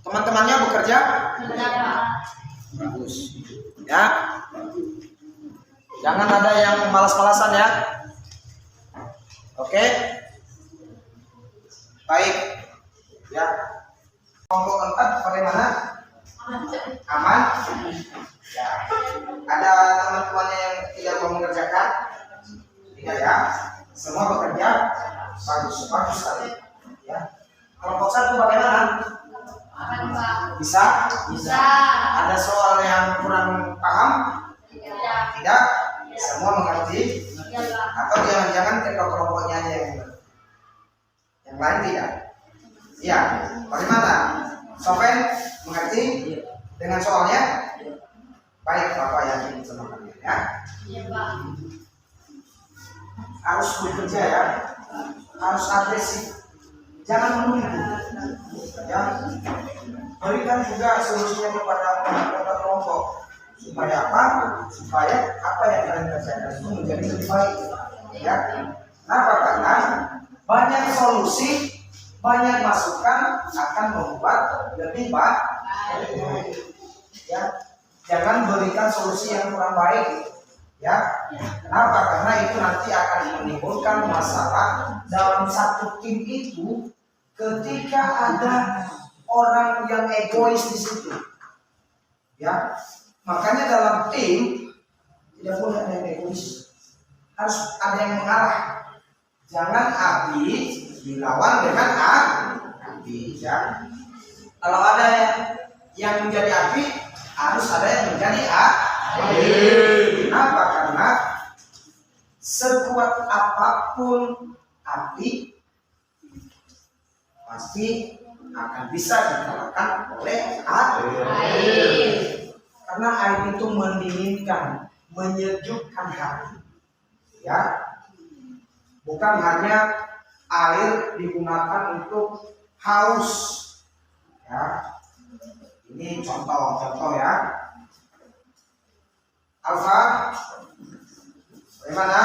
Teman-temannya bekerja? Benar, Pak. Bagus. Ya, jangan ada yang malas-malasan ya. Oke, baik. Ya, kelompok keempat bagaimana? Aman? Ya. Ada teman-temannya yang tidak mau mengerjakan? Tidak ya. Semua bekerja? Bagus sekali. Ya. Kelompok 1 bagaimana? Aman, Pak. Bisa? Bisa. Ada soal yang kurang paham? Tidak. Tidak? Semua mengerti? Ya, Pak. Atau jangan-jangan kelompoknya aja yang lain tidak? Iya. Bagaimana? Sofen mengerti dengan soalnya? Baik, Bapak yakin sama kalian ya. Ya, Pak. Harus bekerja ya, harus agresif, jangan menunggu. Ya, berikan juga solusinya kepada kelompok. Supaya apa? Supaya apa yang kalian kerjakan itu menjadi lebih baik. Ya, kenapa? Karena banyak solusi, banyak masukan akan membuat lebih baik. Ya, jangan berikan solusi yang kurang baik. Ya, kenapa? Karena itu nanti akan menimbulkan masalah dalam satu tim itu ketika ada orang yang egois di situ. Ya, makanya dalam tim tidak boleh ada yang egois, harus ada yang mengalah. Jangan api dilawan dengan api. Ya, kalau ada yang menjadi api, harus ada yang menjadi api. Kenapa? Karena sekuat apapun api pasti akan bisa dikalahkan oleh air. Karena air itu mendinginkan, menyejukkan hati. Ya, bukan hanya air digunakan untuk haus. Ya, ini contoh ya. Alfa, bagaimana?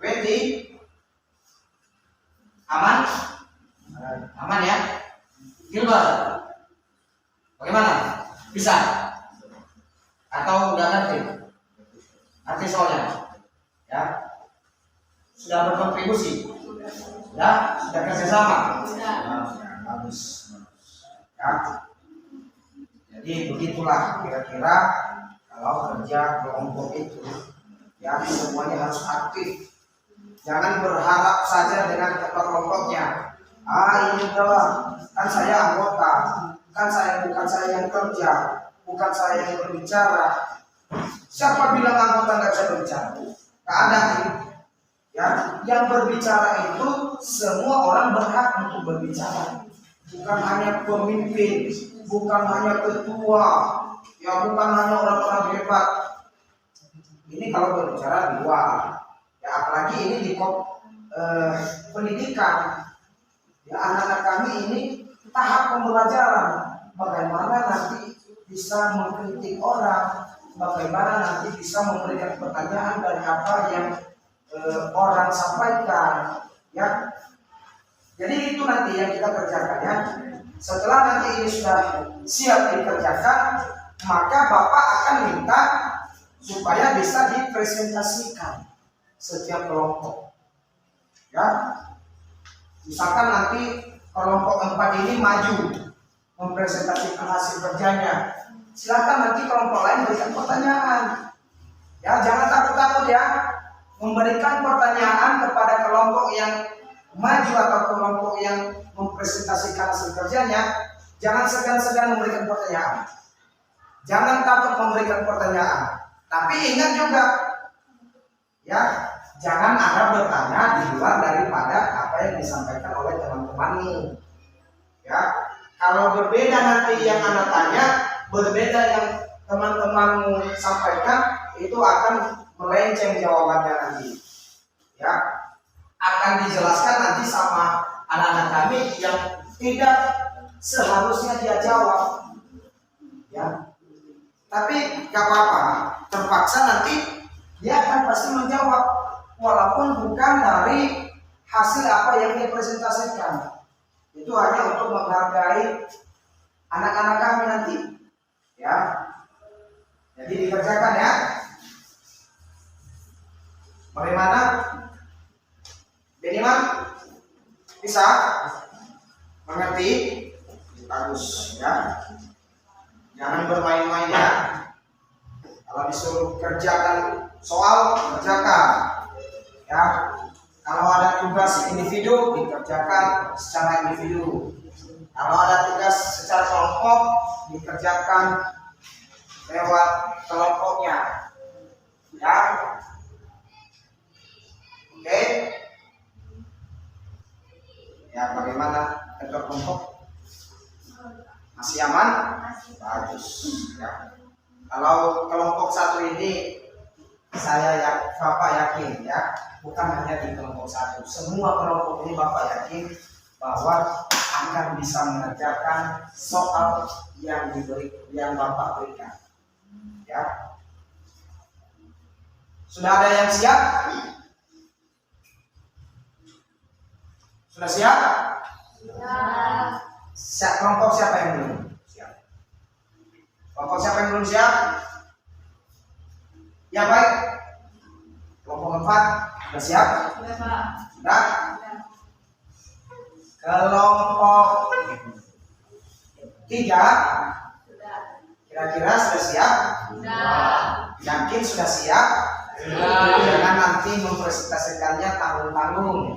Wendy, aman? Aman ya? Gilbert, bagaimana? Bisa? Atau udah ngerti? Ngerti soalnya? Ya? Sudah berkontribusi? Sudah kerjasama? Bagus. Ya? Jadi begitulah kira-kira kalau kerja kelompok itu, ya semuanya harus aktif. Jangan berharap saja dengan ketua kelompoknya. Ini adalah kan saya anggota, bukan saya yang kerja, bukan saya yang berbicara. Siapa bilang anggota nggak bisa berbicara? Nggak ada. Ya, yang berbicara itu semua orang berhak untuk berbicara. Bukan hanya pemimpin, bukan hanya ketua. Ya, bukan hanya orang-orang hebat. Ini kalau berbicara di luar. Ya, apalagi ini di pendidikan. Ya, anak-anak kami ini tahap pembelajaran. Bagaimana nanti bisa mengkritik orang, bagaimana nanti bisa memberikan pertanyaan dari apa yang orang sampaikan. Ya, jadi itu nanti yang kita kerjakan ya. Setelah nanti ini sudah siap dikerjakan, maka Bapak akan minta supaya bisa dipresentasikan setiap kelompok. Ya, misalkan nanti kelompok 4 ini maju mempresentasikan hasil kerjanya, silakan nanti kelompok lain berikan pertanyaan. Ya, jangan takut-takut ya memberikan pertanyaan kepada kelompok yang maju atau kelompok yang mempresentasikan hasil kerjanya. Jangan segan-segan memberikan pertanyaan. Jangan takut memberikan pertanyaan. Tapi ingat juga, ya, jangan Anda bertanya di luar daripada apa yang disampaikan oleh teman-temanmu. Ya, kalau berbeda nanti yang Anda tanya, berbeda yang teman-temanmu sampaikan, itu akan melenceng jawabannya nanti. Ya, akan dijelaskan nanti sama anak-anak kami yang tidak seharusnya dia jawab. Ya. Tapi gak apa-apa, terpaksa nanti dia akan pasti menjawab walaupun bukan dari hasil apa yang dia presentasikan. Itu hanya untuk menghargai anak-anak kami nanti. Ya. Jadi dikerjakan ya. Bagaimana? Minimal bisa mengerti? Bagus ya. Jangan bermain-main ya. Kalau disuruh kerjakan soal, kerjakan. Ya. Kalau ada tugas individu, dikerjakan secara individu. Kalau ada tugas secara kelompok, dikerjakan lewat kelompoknya. Ya. Ya, bagaimana ketua kelompok? Masih aman? Bagus. Ya. Kalau kelompok satu ini, Bapak yakin ya, bukan hanya di kelompok satu, semua kelompok ini Bapak yakin bahwa akan bisa mengerjakan soal yang Bapak berikan. Ya. Sudah ada yang siap? Sudah siap? Siap. Kelompok siapa yang belum siap? Kelompok siapa yang belum siap? Ya baik. Kelompok 4 sudah siap? Sudah? Kelompok 3 kira-kira sudah siap? Yakin sudah siap? Jangan nanti mempresentasikannya tanggung-tanggung.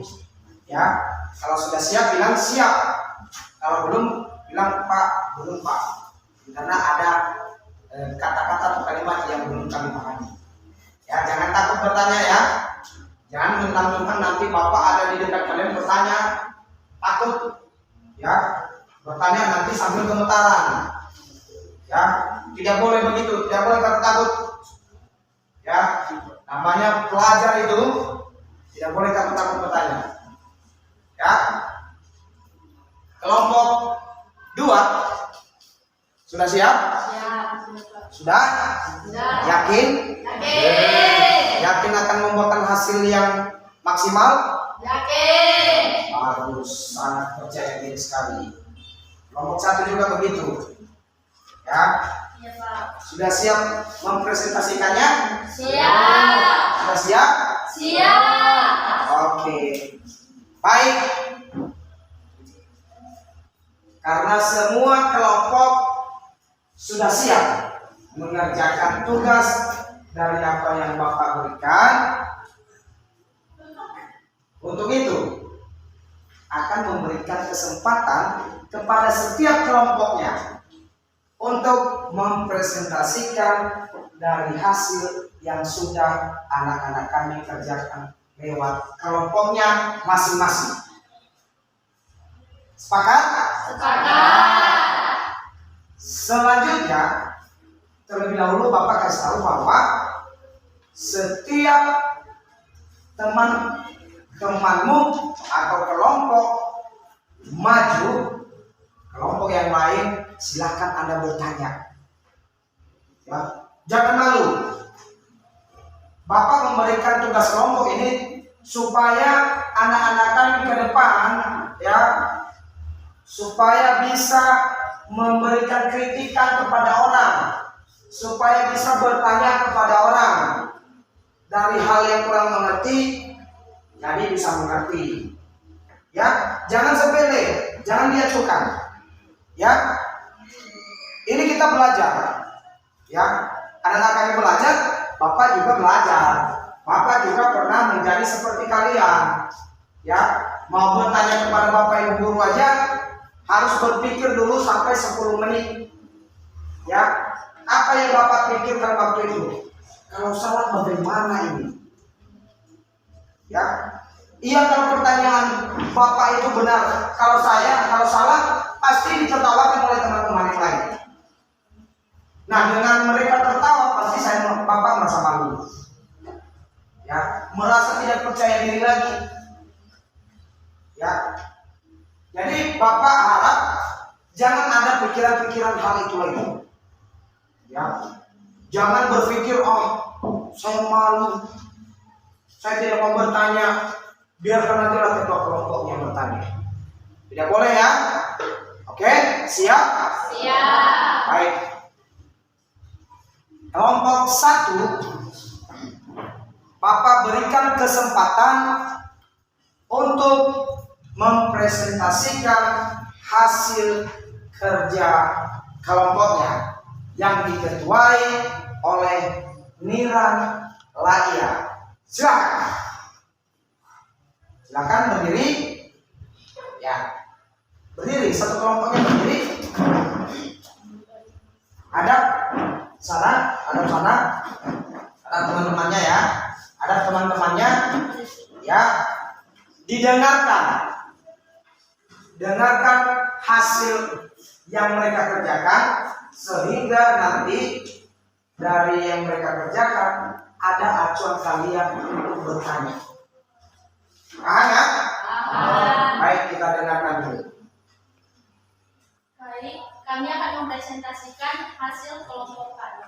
Ya, kalau sudah siap bilang siap. Kalau belum bilang Pak, belum Pak. Karena ada kata-kata atau kalimat yang belum kami pahami. Ya, jangan takut bertanya ya. Jangan mentang-mentang nanti Bapak ada di dekat kalian bertanya takut. Ya, bertanya nanti sambil gemetaran. Ya, tidak boleh begitu, tidak boleh takut. Ya, namanya pelajar itu tidak boleh takut bertanya. Ya, kelompok 2 sudah siap? Sudah? Yakin? Yakin akan membuahkan hasil yang maksimal? Bagus, sangat percaya diri sekali. Kelompok 1 juga begitu. Ya, sudah siap mempresentasikannya? Sudah siap? Oke. Baik. Karena semua kelompok sudah siap mengerjakan tugas dari apa yang Bapak berikan, untuk itu akan memberikan kesempatan kepada setiap kelompoknya untuk mempresentasikan dari hasil yang sudah anak-anak kami kerjakan lewat kelompoknya masing-masing. Sepakat? Selanjutnya, terlebih dahulu Bapak kasih tahu bahwa setiap temanmu atau kelompok maju, kelompok yang lain silahkan Anda bertanya. Ya, jangan malu. Bapak memberikan tugas kelompok ini supaya anak-anak kami ke depan ya, supaya bisa memberikan kritikan kepada orang, supaya bisa bertanya kepada orang dari hal yang kurang mengerti, jadi bisa mengerti. Ya, jangan sepele, jangan diacukan. Ya, ini kita belajar. Ya, anak-anak kami belajar, Bapak juga belajar. Bapak juga pernah menjadi seperti kalian. Ya, mau bertanya kepada Bapak Ibu guru aja harus berpikir dulu sampai 10 menit. Ya, apa yang Bapak pikirkan waktu itu? Kalau salah bagaimana ini? Ya, iya, kalau pertanyaan Bapak itu benar, kalau salah pasti ditertawakan oleh teman-teman yang lain. Nah, dengan mereka tertawa pasti Bapak merasa malu. Ya, merasa tidak percaya diri lagi. Ya, jadi Bapak harap jangan ada pikiran-pikiran hal itu lagi. Ya, jangan berpikir saya malu, saya tidak mau bertanya, biarkan nantilah ketua kelompok yang bertanya. Tidak boleh ya? Oke, siap? Siap. Baik. Kelompok 1, Bapak berikan kesempatan untuk mempresentasikan hasil kerja kelompoknya yang diketuai oleh Niran Laia. Silakan berdiri. Ya, berdiri, satu kelompoknya berdiri. Ada sana, ada teman-temannya ya, ada teman-temannya ya, didengarkan dengarkan hasil yang mereka kerjakan, sehingga nanti dari yang mereka kerjakan ada acuan kalian untuk bertanya. Paham ya? Baik, kita dengarkan dulu. Baik, kami akan mempresentasikan hasil kelompok kami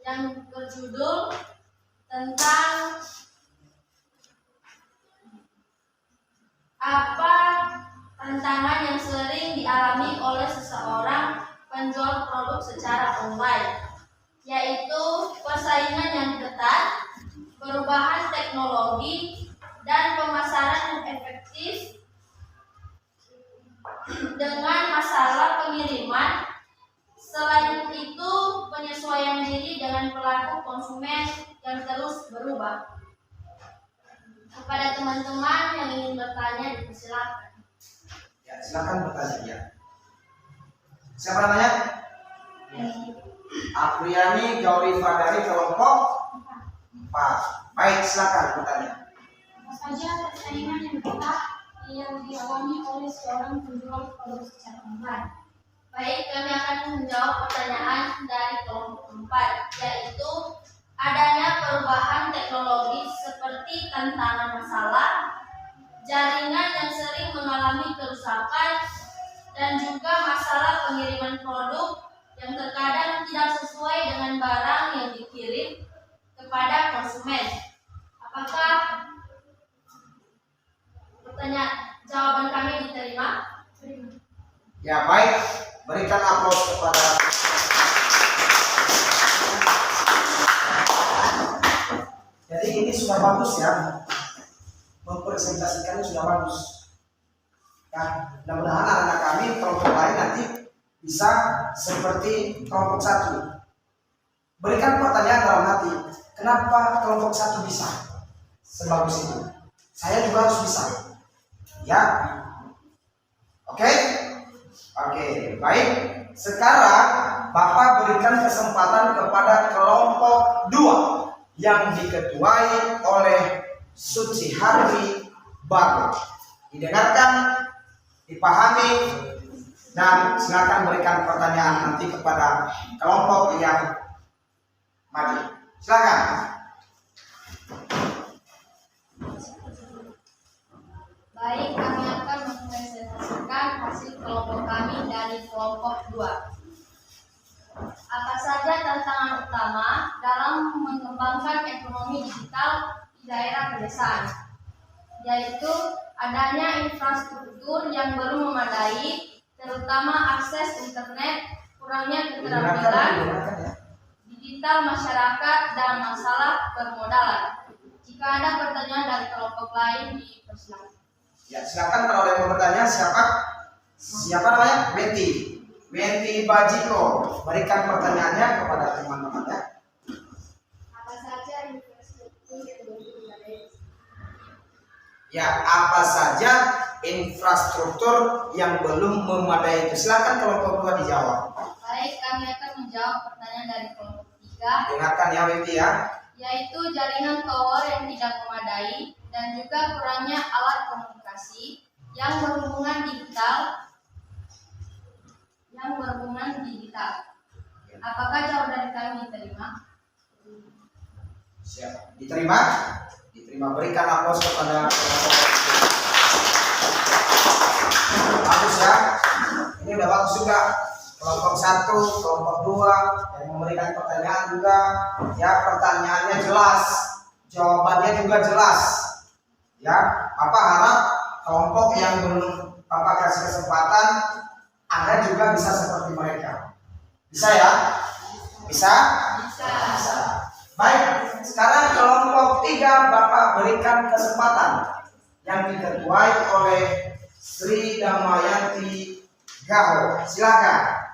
yang berjudul tentang apa tantangan yang sering dialami oleh seseorang penjual produk secara online, yaitu persaingan yang ketat, perubahan teknologi, dan pemasaran yang efektif dengan masalah pengiriman. Selain itu, penyesuaian diri dengan perilaku konsumen yang terus berubah. Kepada teman-teman yang ingin bertanya, dipersilakan. Ya, silakan bertanya ya. Siapa namanya? Apriyani Gaurifa dari kelompok 4. Baik, silakan bertanya. Apa saja persaingan yang ketat yang dialami oleh seorang penjual produk secara online? Baik, kami akan menjawab pertanyaan dari kelompok 4, yaitu adanya perubahan teknologi seperti tantangan masalah, jaringan yang sering mengalami kerusakan, dan juga masalah pengiriman produk yang terkadang tidak sesuai dengan barang yang dikirim kepada konsumen. Apakah jawaban kami diterima? Ya, baik. Berikan aplaus kepada Jadi ini sudah bagus ya. Mempresentasikannya sudah bagus. Ya, mudah-mudahan anak kami kelompok lain nanti bisa seperti kelompok 1. Berikan pertanyaan dalam hati. Kenapa kelompok 1 bisa sebagus itu? Saya juga harus bisa. Ya. Oke? Oke, baik. Sekarang Bapak berikan kesempatan kepada kelompok 2 yang diketuai oleh Suci Hardi Bago. Didengarkan, dipahami, dan silakan berikan pertanyaan nanti kepada kelompok yang maju. Silakan. Baik, kami akan mempresentasikan hasil kelompok kami dari kelompok 2. Apa saja tantangan utama dalam mengembangkan ekonomi digital di daerah pedesaan? Yaitu adanya infrastruktur yang belum memadai, terutama akses internet, kurangnya keterampilan digital masyarakat, dan masalah permodalan. Jika ada pertanyaan dari kelompok lain, dipersilakan. Ya, silakan kalau ada yang mau bertanya. Siapa namanya? Wenti Bajiko. Berikan pertanyaannya kepada teman-teman ya. Apa saja infrastruktur yang belum memadai? Ya, apa saja infrastruktur yang belum memadai? Silakan kelompok 2 dijawab. Baik, kami akan menjawab pertanyaan dari kelompok 3, Dengarkan ya Wenti ya. yaitu jaringan tower yang tidak memadai dan juga kurangnya alat komunikasi yang berhubungan digital. Apakah jawaban dari kami diterima? Siap. Diterima? Diterima. Berikan aplaus kepada kelompok. Bagus ya. Ini udah bagus juga. Kelompok 1, kelompok 2 yang memberikan pertanyaan juga. Ya, pertanyaannya jelas, jawabannya juga jelas. Ya, Bapak harap kelompok yang belum Bapak kasih kesempatan, Anda juga bisa seperti mereka. Bisa ya? Bisa? Bisa. Baik, sekarang kelompok 3 Bapak berikan kesempatan yang diketuai oleh Sri Damayanti Gaho. Silakan.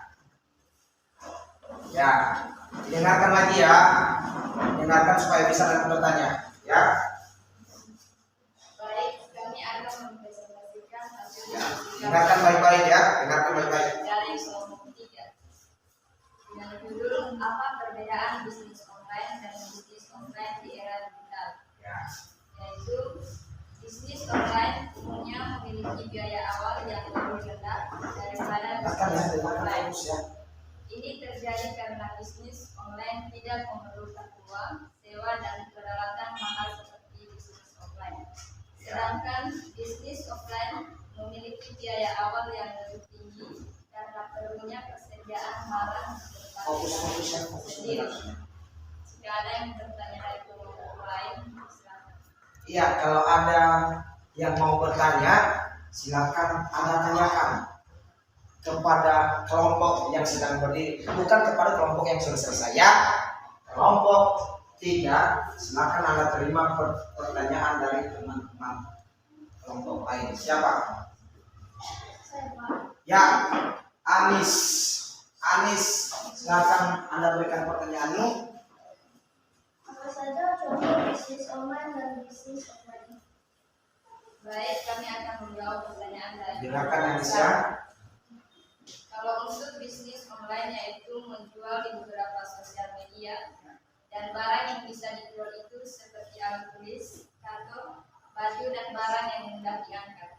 Ya, dengarkan lagi ya. Dengarkan supaya bisa nanti bertanya. Ya. Baik, kami akan mempresentasikan hasil Ya, dengarkan baik-baik ya. Dengarkan baik-baik. dari kelompok 3 dengan judul apa perbedaan bisnis online dan bisnis online di era digital. Ya. Yaitu bisnis online umumnya memiliki memiliki biaya awal yang lebih rendah daripada Bahkan ya, bisnis terima online. kasih ya. Ini terjadi karena bisnis online tidak memerlukan uang, sewa, dan peralatan mahal seperti bisnis offline. Sedangkan bisnis offline memiliki biaya awal yang lebih tinggi karena perlunya persediaan barang Fokus ya, sendiri. Jika ada yang bertanya dari kelompok lain, silakan. Iya, kalau ada yang mau bertanya, silakan Anda tanyakan kepada kelompok yang sedang berdiri, bukan kepada kelompok yang sudah selesai ya. Kelompok 3, silakan Anda terima pertanyaan dari teman-teman kelompok lain. Siapa? Saya Pak. Ya, Anis, silakan Anda berikan pertanyaanmu. Apa saja contoh bisnis online dan bisnis offline? Baik, kami akan menjawab pertanyaan dari Silakan Anis ya. Kalau untuk bisnis online yaitu menjual di beberapa sosial media dan barang yang bisa dijual itu seperti alat tulis, kartu, baju dan barang yang mudah diangkat.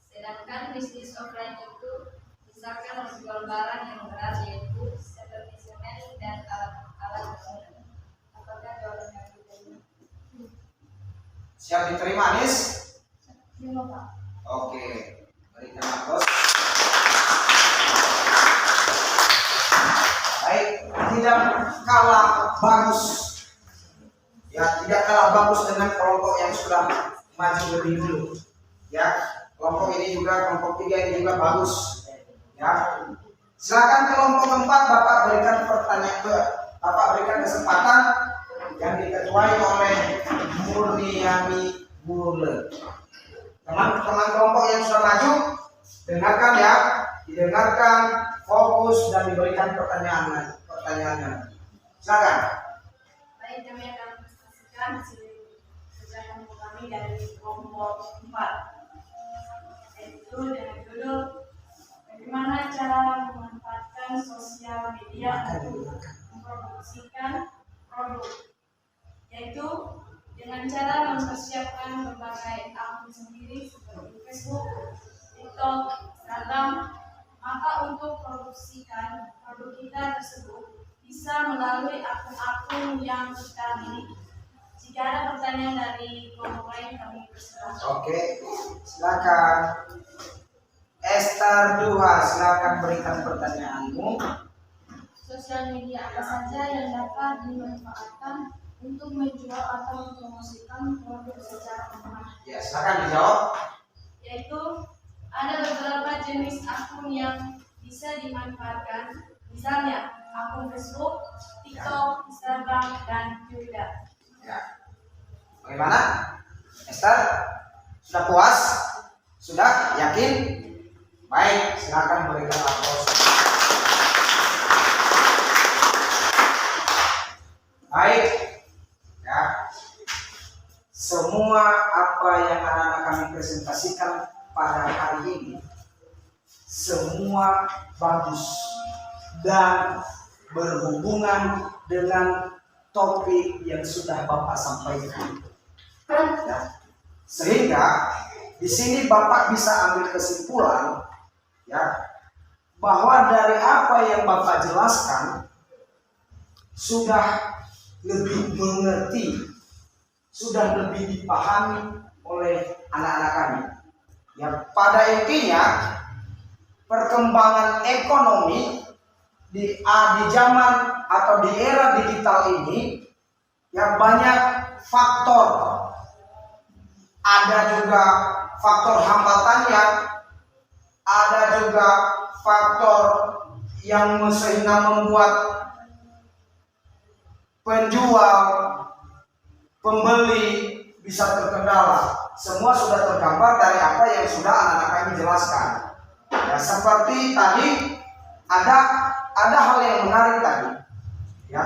Sedangkan bisnis offline itu misalkan menjual barang yang berat yaitu seperti semen dan alat bangunan. Apakah jawabannya diterima? Siap diterima Anis? Terima Pak. Oke, berikan aplaus. Baik, tidak kalah bagus. Ya, tidak kalah bagus dengan kelompok yang sudah maju lebih dulu. Ya, kelompok ini juga, kelompok 3 ini juga bagus. Ya, silakan kelompok 4 Bapak berikan Bapak berikan kesempatan yang diketuai oleh Murniani Bule. Teman-teman kelompok yang sudah maju, dengarkan ya, didengarkan, fokus dan diberikan pertanyaannya. Silakan. Baik, kami akan presentasikan hasil kerja kelompok kami dari kelompok 4, yaitu dengan judul bagaimana cara memanfaatkan sosial media untuk mempromosikan produk, yaitu dengan cara mempersiapkan berbagai akun sendiri seperti Facebook, TikTok, Instagram. Maka untuk produksikan produk kita tersebut bisa melalui akun-akun yang kita miliki. Jika ada pertanyaan dari kelompok lain, kami persilakan. Oke, silakan. Esther Duha, silakan berikan pertanyaanmu. Sosial media apa saja yang dapat dimanfaatkan untuk menjual atau mempromosikan produk secara online? Ya, silakan dijawab. Yaitu ada beberapa jenis akun yang bisa dimanfaatkan, misalnya akun Facebook, TikTok, Instagram, dan Twitter. Ya. Bagaimana? Esther, sudah puas? Sudah yakin? Baik, silakan berikan aplaus. Baik, ya. Semua apa yang anak-anak kami presentasikan pada hari ini, semua bagus dan berhubungan dengan topik yang sudah Bapak sampaikan. Ya. Sehingga di sini Bapak bisa ambil kesimpulan, ya, bahwa dari apa yang Bapak jelaskan sudah lebih mengerti, sudah lebih dipahami oleh anak-anak kami. Ya, pada intinya perkembangan ekonomi di zaman atau di era digital ini ya banyak faktor. Ada juga faktor hambatannya, ada juga faktor yang sehingga membuat penjual, pembeli bisa terkendala. Semua sudah tergambar dari apa yang sudah anak-anak kami jelaskan. Ya, seperti tadi ada hal yang menarik tadi. Ya.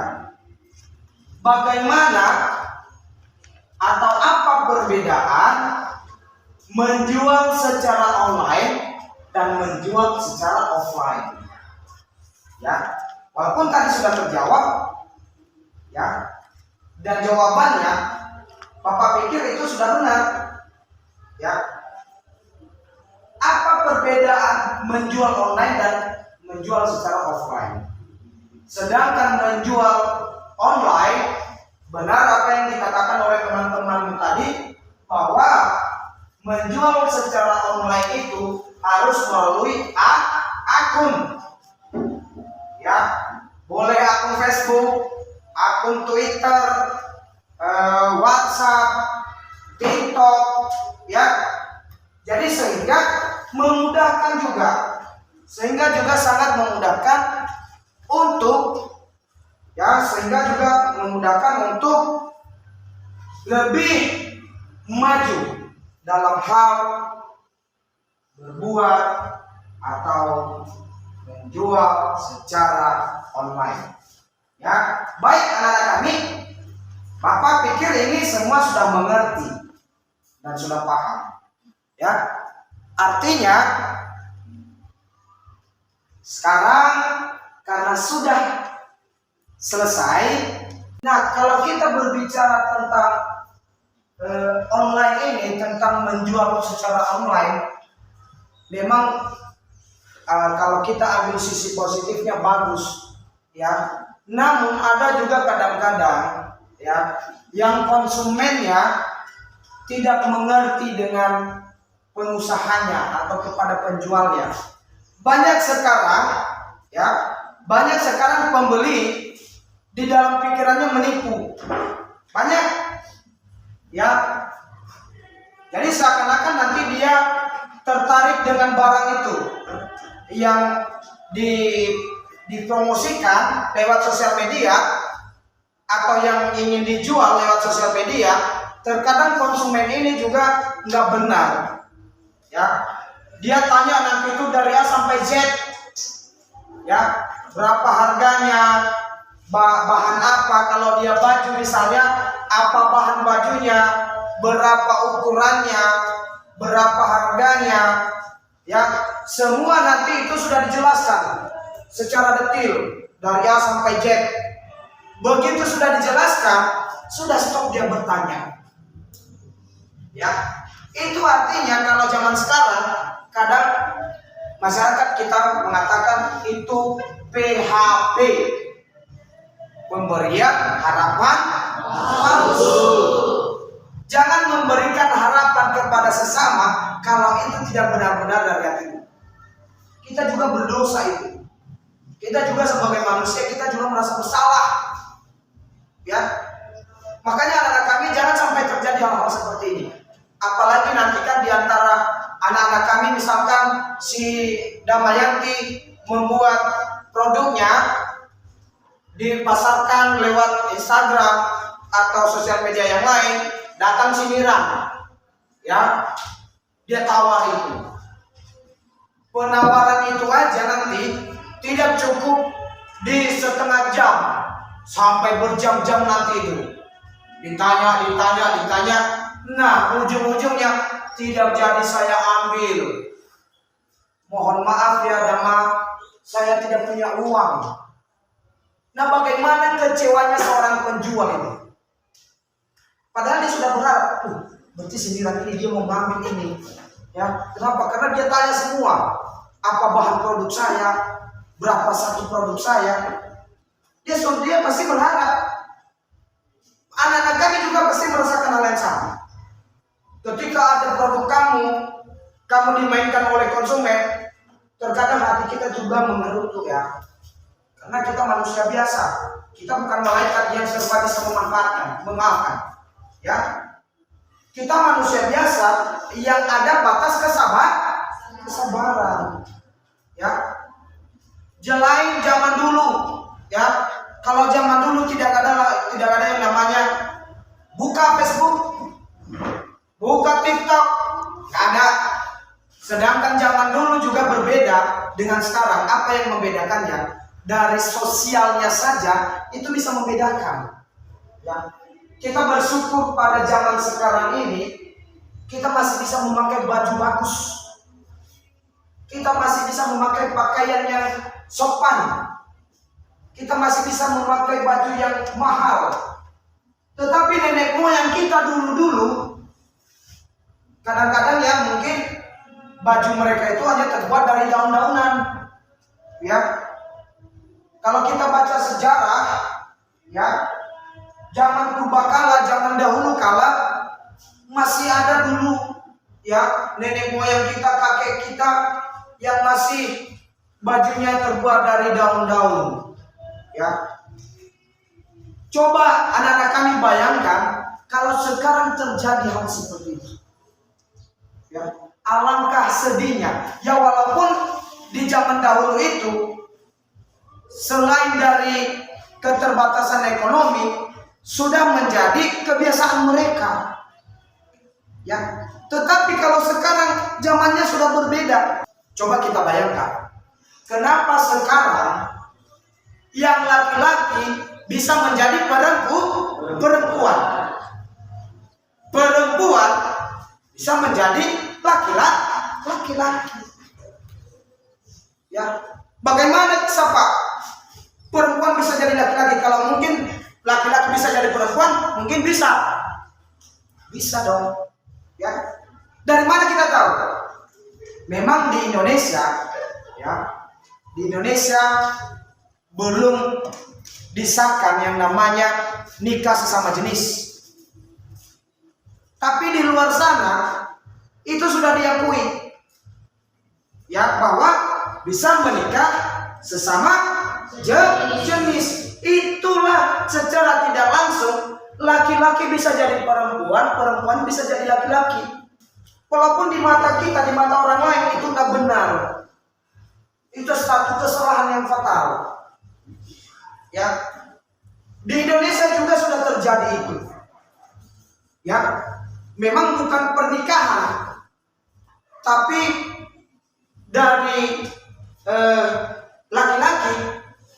Bagaimana atau apa perbedaan menjual secara online dan menjual secara offline? Ya, walaupun tadi sudah terjawab, ya, dan jawabannya Bapak pikir itu sudah benar. Ya. perbedaan menjual online dan menjual secara offline. Sedangkan menjual online, benar apa yang dikatakan oleh teman-teman tadi, bahwa menjual secara online itu harus melalui akun. Ya, boleh akun Facebook, akun Twitter, WhatsApp, TikTok, ya. Jadi sehingga sangat memudahkan untuk lebih maju dalam hal berbuat atau menjual secara online. Ya, baik anak-anak kami, Bapak pikir ini semua sudah mengerti dan sudah paham. Ya, artinya sekarang karena sudah selesai. Nah, kalau kita berbicara tentang online ini, tentang menjual secara online, memang kalau kita ambil sisi positifnya bagus, ya. Namun ada juga kadang-kadang, ya, yang konsumennya tidak mengerti dengan pengusahanya atau kepada penjualnya. Banyak sekarang pembeli di dalam pikirannya menipu. Banyak, ya. Jadi seakan-akan nanti dia tertarik dengan barang itu yang dipromosikan lewat sosial media atau yang ingin dijual lewat sosial media. Terkadang konsumen ini juga nggak benar, ya. Dia tanya nanti itu dari A sampai Z, ya, berapa harganya, bahan apa, kalau dia baju misalnya apa bahan bajunya, berapa ukurannya, berapa harganya, ya, semua nanti itu sudah dijelaskan secara detail dari A sampai Z. Begitu sudah dijelaskan, sudah stop dia bertanya. Ya, itu artinya kalau zaman sekarang kadang masyarakat kita mengatakan itu PHP, pemberian harapan palsu. Jangan memberikan harapan kepada sesama kalau itu tidak benar-benar dari hati. Kita juga berdosa itu. Kita juga sebagai manusia, kita juga merasa bersalah. Ya, makanya anak-anak kami jangan sampai terjadi hal-hal seperti ini. Apalagi nanti kan diantara anak-anak kami misalkan si Damayanti membuat produknya dipasarkan lewat Instagram atau sosial media yang lain, datang sindiran, ya, dia tawar itu. Penawaran itu aja nanti tidak cukup di setengah jam, sampai berjam-jam nanti itu. Ditanya. Nah, ujung-ujungnya tidak jadi saya ambil. Mohon maaf ya Dama, saya tidak punya uang. Nah, bagaimana kecewanya seorang penjual ini? Padahal dia sudah berharap, berarti sindiran ini dia mau ngambil ini. Ya, kenapa? Karena dia tanya semua. Apa bahan produk saya? Berapa satu produk saya? Dia pasti berharap. Anak-anak kami juga pasti merasakan hal yang sama. Ketika ada produk kamu dimainkan oleh konsumen, terkadang hati kita juga mengerutu, ya. Karena kita manusia biasa, kita bukan malaikat yang serba bisa memaafkan, ya. Kita manusia biasa yang ada batas kesabaran, ya. Jelain zaman dulu, ya. Kalau zaman dulu tidak ada yang namanya buka Facebook, buka TikTok, nggak ada. Sedangkan zaman dulu juga berbeda dengan sekarang. Apa yang membedakannya? Dari sosialnya saja itu bisa membedakan. Ya. Kita bersyukur pada zaman sekarang ini kita masih bisa memakai baju bagus. Kita masih bisa memakai pakaian yang sopan. Kita masih bisa memakai baju yang mahal. Tetapi nenek moyang kita dulu-dulu kadang-kadang ya mungkin baju mereka itu hanya terbuat dari daun-daunan. Ya, kalau kita baca sejarah, ya, zaman purbakala, zaman dahulu kala masih ada dulu, ya, nenek moyang kita, kakek kita yang masih bajunya terbuat dari daun-daun. Ya, coba anak-anak kami bayangkan kalau sekarang terjadi hal seperti itu. Ya, alangkah sedihnya. Ya, walaupun di zaman dahulu itu selain dari keterbatasan ekonomi sudah menjadi kebiasaan mereka. Ya, tetapi kalau sekarang zamannya sudah berbeda. Coba kita bayangkan, kenapa sekarang yang laki-laki bisa menjadi perempuan? Perempuan bisa menjadi laki-laki. Ya, bagaimana siapa? Perempuan bisa jadi laki-laki. Kalau mungkin laki-laki bisa jadi perempuan, mungkin bisa. Bisa dong. Ya. Dari mana kita tahu? Memang di Indonesia, ya, di Indonesia belum disahkan yang namanya nikah sesama jenis. Tapi di luar sana itu sudah diakui, ya, bahwa bisa menikah sesama jenis. Itulah secara tidak langsung laki-laki bisa jadi perempuan, perempuan bisa jadi laki-laki. Walaupun di mata kita, di mata orang lain itu tak benar. Itu satu kesalahan yang fatal. Ya, di Indonesia juga sudah terjadi itu. Ya, memang bukan pernikahan, tapi dari laki-laki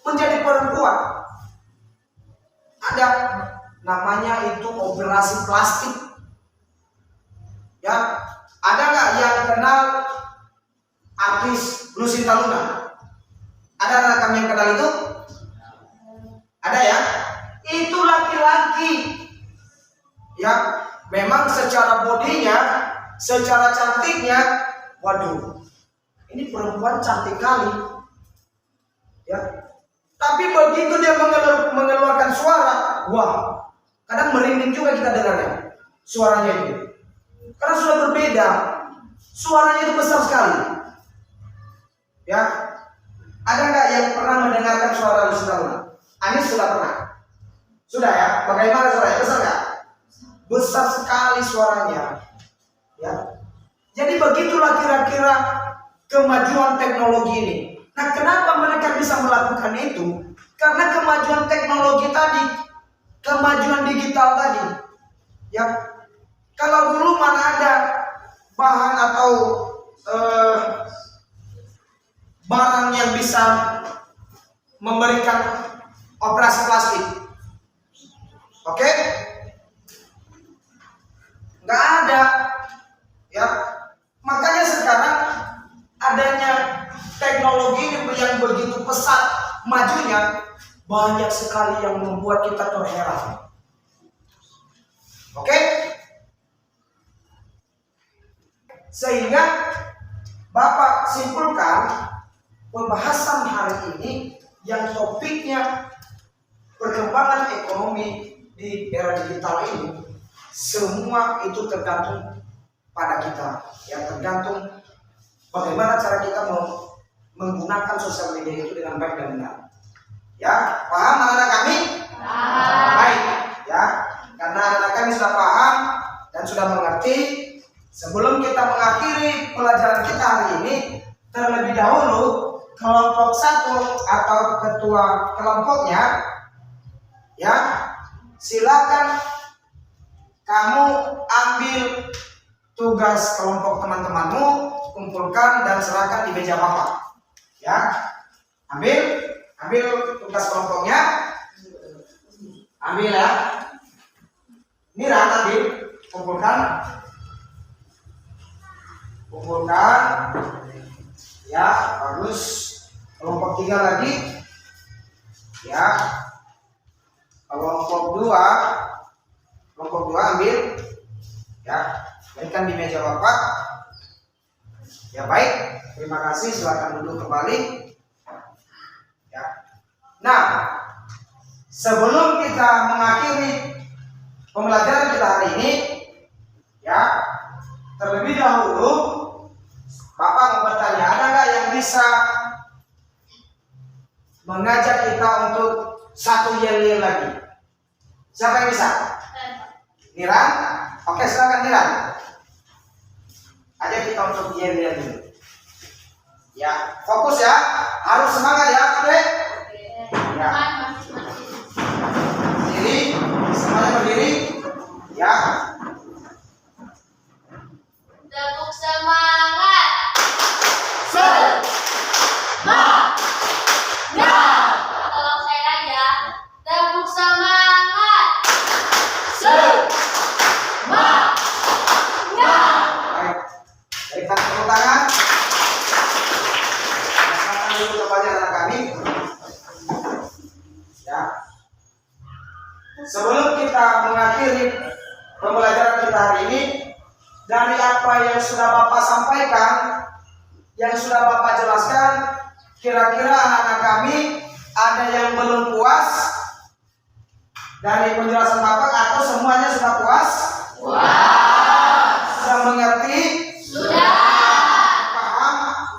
menjadi perempuan. Ada namanya itu operasi plastik. Ya, ada nggak yang kenal artis Lucinta Luna? Ada anak kami yang kenal itu? Ada ya? Itu laki-laki. Ya, memang secara bodinya, secara cantiknya, waduh, ini perempuan cantik kali. Ya, tapi begitu dia mengeluarkan suara, wah, kadang merinding juga kita dengarnya suaranya itu. Karena sudah berbeda, suaranya itu besar sekali. Ya, ada nggak yang pernah mendengarkan suara Lucinta Luna? Anis sudah pernah. Sudah ya? Bagaimana suaranya? Besar nggak? Besar sekali suaranya. Ya. Jadi begitulah kira-kira kemajuan teknologi ini. Nah, kenapa mereka bisa melakukan itu? Karena kemajuan teknologi tadi, kemajuan digital tadi. Ya, kalau dulu mana ada bahan atau barang yang bisa memberikan operasi plastik, oke? Nggak ada, ya. Makanya sekarang adanya teknologi yang begitu pesat majunya, banyak sekali yang membuat kita terheran. Oke? Sehingga Bapak simpulkan pembahasan hari ini yang topiknya perkembangan ekonomi di era digital ini, semua itu tergantung pada kita, ya, tergantung bagaimana cara kita menggunakan sosial media itu dengan baik dan benar. Ya, paham anak-anak kami? Baik, ya, karena anak-anak kami sudah paham dan sudah mengerti. Sebelum kita mengakhiri pelajaran kita hari ini, terlebih dahulu kelompok 1 atau ketua kelompoknya, ya, silakan kamu ambil tugas kelompok teman-temanmu, kumpulkan dan serahkan di meja Bapak. Ya, ambil tugas kelompoknya, ambil ya. Mira, ambil, kumpulkan, ya, bagus. Kelompok 3 lagi, ya. Kelompok 2 ambil, ya, berikan di meja Bapak. Ya baik, terima kasih. Silakan duduk kembali. Ya. Nah, sebelum kita mengakhiri pembelajaran kita hari ini, ya, terlebih dahulu Bapak mau bertanya, ada nggak yang bisa mengajak kita untuk satu yel-yel lagi? Siapa yang bisa? Niran? Oke, silakan Niran. Ajak kita untuk yel-yel dulu. Ya, fokus ya. Harus semangat ya, oke? Ya. Berdiri, semuanya berdiri. Ya. Tepuk semangat. Tolong saya aja. Tepuk semangat. Baik. Berikan tepuk tangan. Silakan dulu kepada anak kami. Ya. Sebelum kita mengakhiri pembelajaran kita hari ini, dari apa yang sudah Bapak sampaikan, yang sudah Bapak jelaskan, kira-kira anak-anak kami ada yang belum puas dari penjelasan Bapak atau semuanya sudah puas? Sudah mengerti? Paham?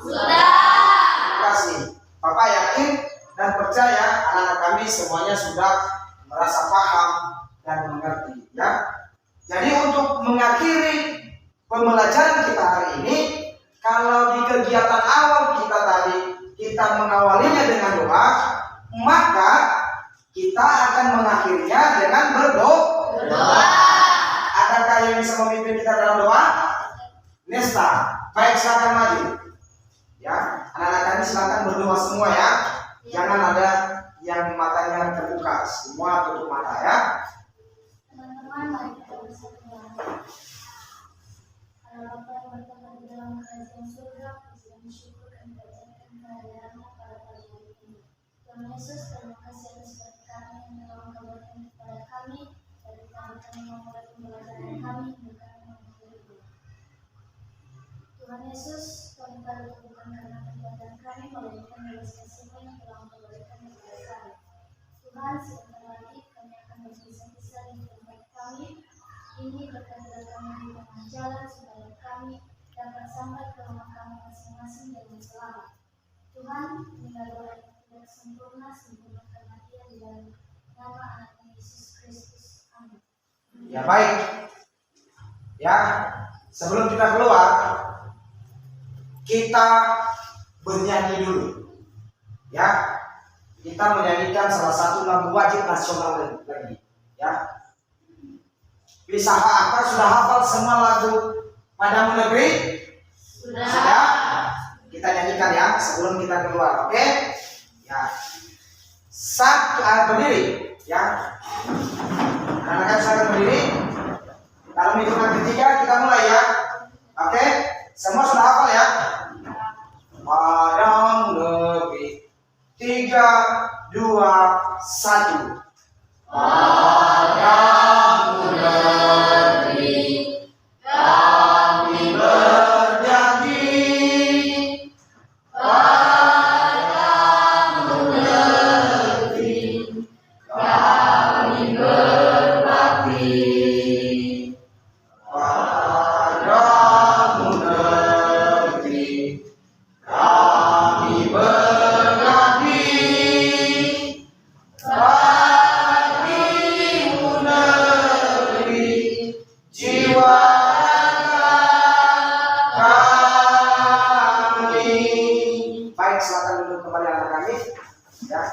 Terima kasih. Bapak yakin dan percaya anak-anak kami semuanya sudah merasa paham dan mengerti, ya. Jadi untuk mengakhiri pembelajaran kita hari ini, kalau di kegiatan awal kita tadi kita mengawalinya dengan doa, maka kita akan mengakhirinya dengan berdoa. Adakah yang bisa memimpin kita dalam doa? Nesta, baik, silakan maju. Ya, anak-anak kami silakan berdoa semua ya. Jangan ada yang matanya terbuka, semua tutup mata ya. Teman-teman, mari kita bersatu. Kalau Bapak yang bertempat di dalam kerajaan surga, puji dan syukur kami panjatkan kehadiranmu pada pagi hari ini. Tuhan Yesus, terima kasih atas berkat yang telah Engkau berikan kepada kami, dari kami memulai pembelajaran kami hingga kami mengakhirinya. Tuhan Yesus, kami tahu itu bukan karena perbuatan kami, melainkan belas kasih-Mu yang telah Engkau berikan kepada kami. Tuhan, sebentar lagi kami akan berpisah-pisah di tempat kami. Ini berkat kami di tengah jalan supaya kami dapat sampai ke rumah kami masing-masing dengan selamat. Tuhan, bila doa yang tidak sempurna, sempurnakanlah dia di dalam nama Anak Yesus Kristus. Amin. Ya baik. Ya, sebelum kita keluar, kita bernyanyi dulu. Ya, kita menyanyikan salah satu lagu wajib nasional lagi. Ya. Bisa apa? Sudah hafal semua lagu Padamu Negeri? Sudah. Kita nyanyikan ya sebelum kita keluar, oke? Ya. Berdiri, ya. Anak-anak silakan berdiri. Dalam hitungan ketiga kita mulai ya. Oke? Semua sudah hafal ya? Padamu Negeri. 3, 2, 1. Padamu negeri kami berjanji, padamu negeri kami berbakti, padamu negeri kami berbakti. Baik, silakan duduk kembali anak kami. Ya.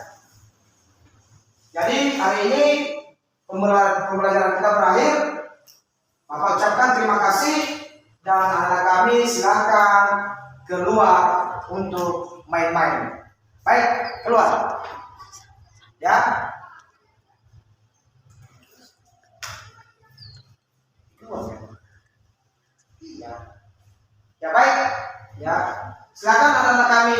Jadi hari ini pembelajaran kita berakhir. Bapak ucapkan terima kasih dan anak kami silakan keluar untuk main-main. Baik, keluar. Ya. Ya. Ya baik. Ya. Silakan anak-anak kami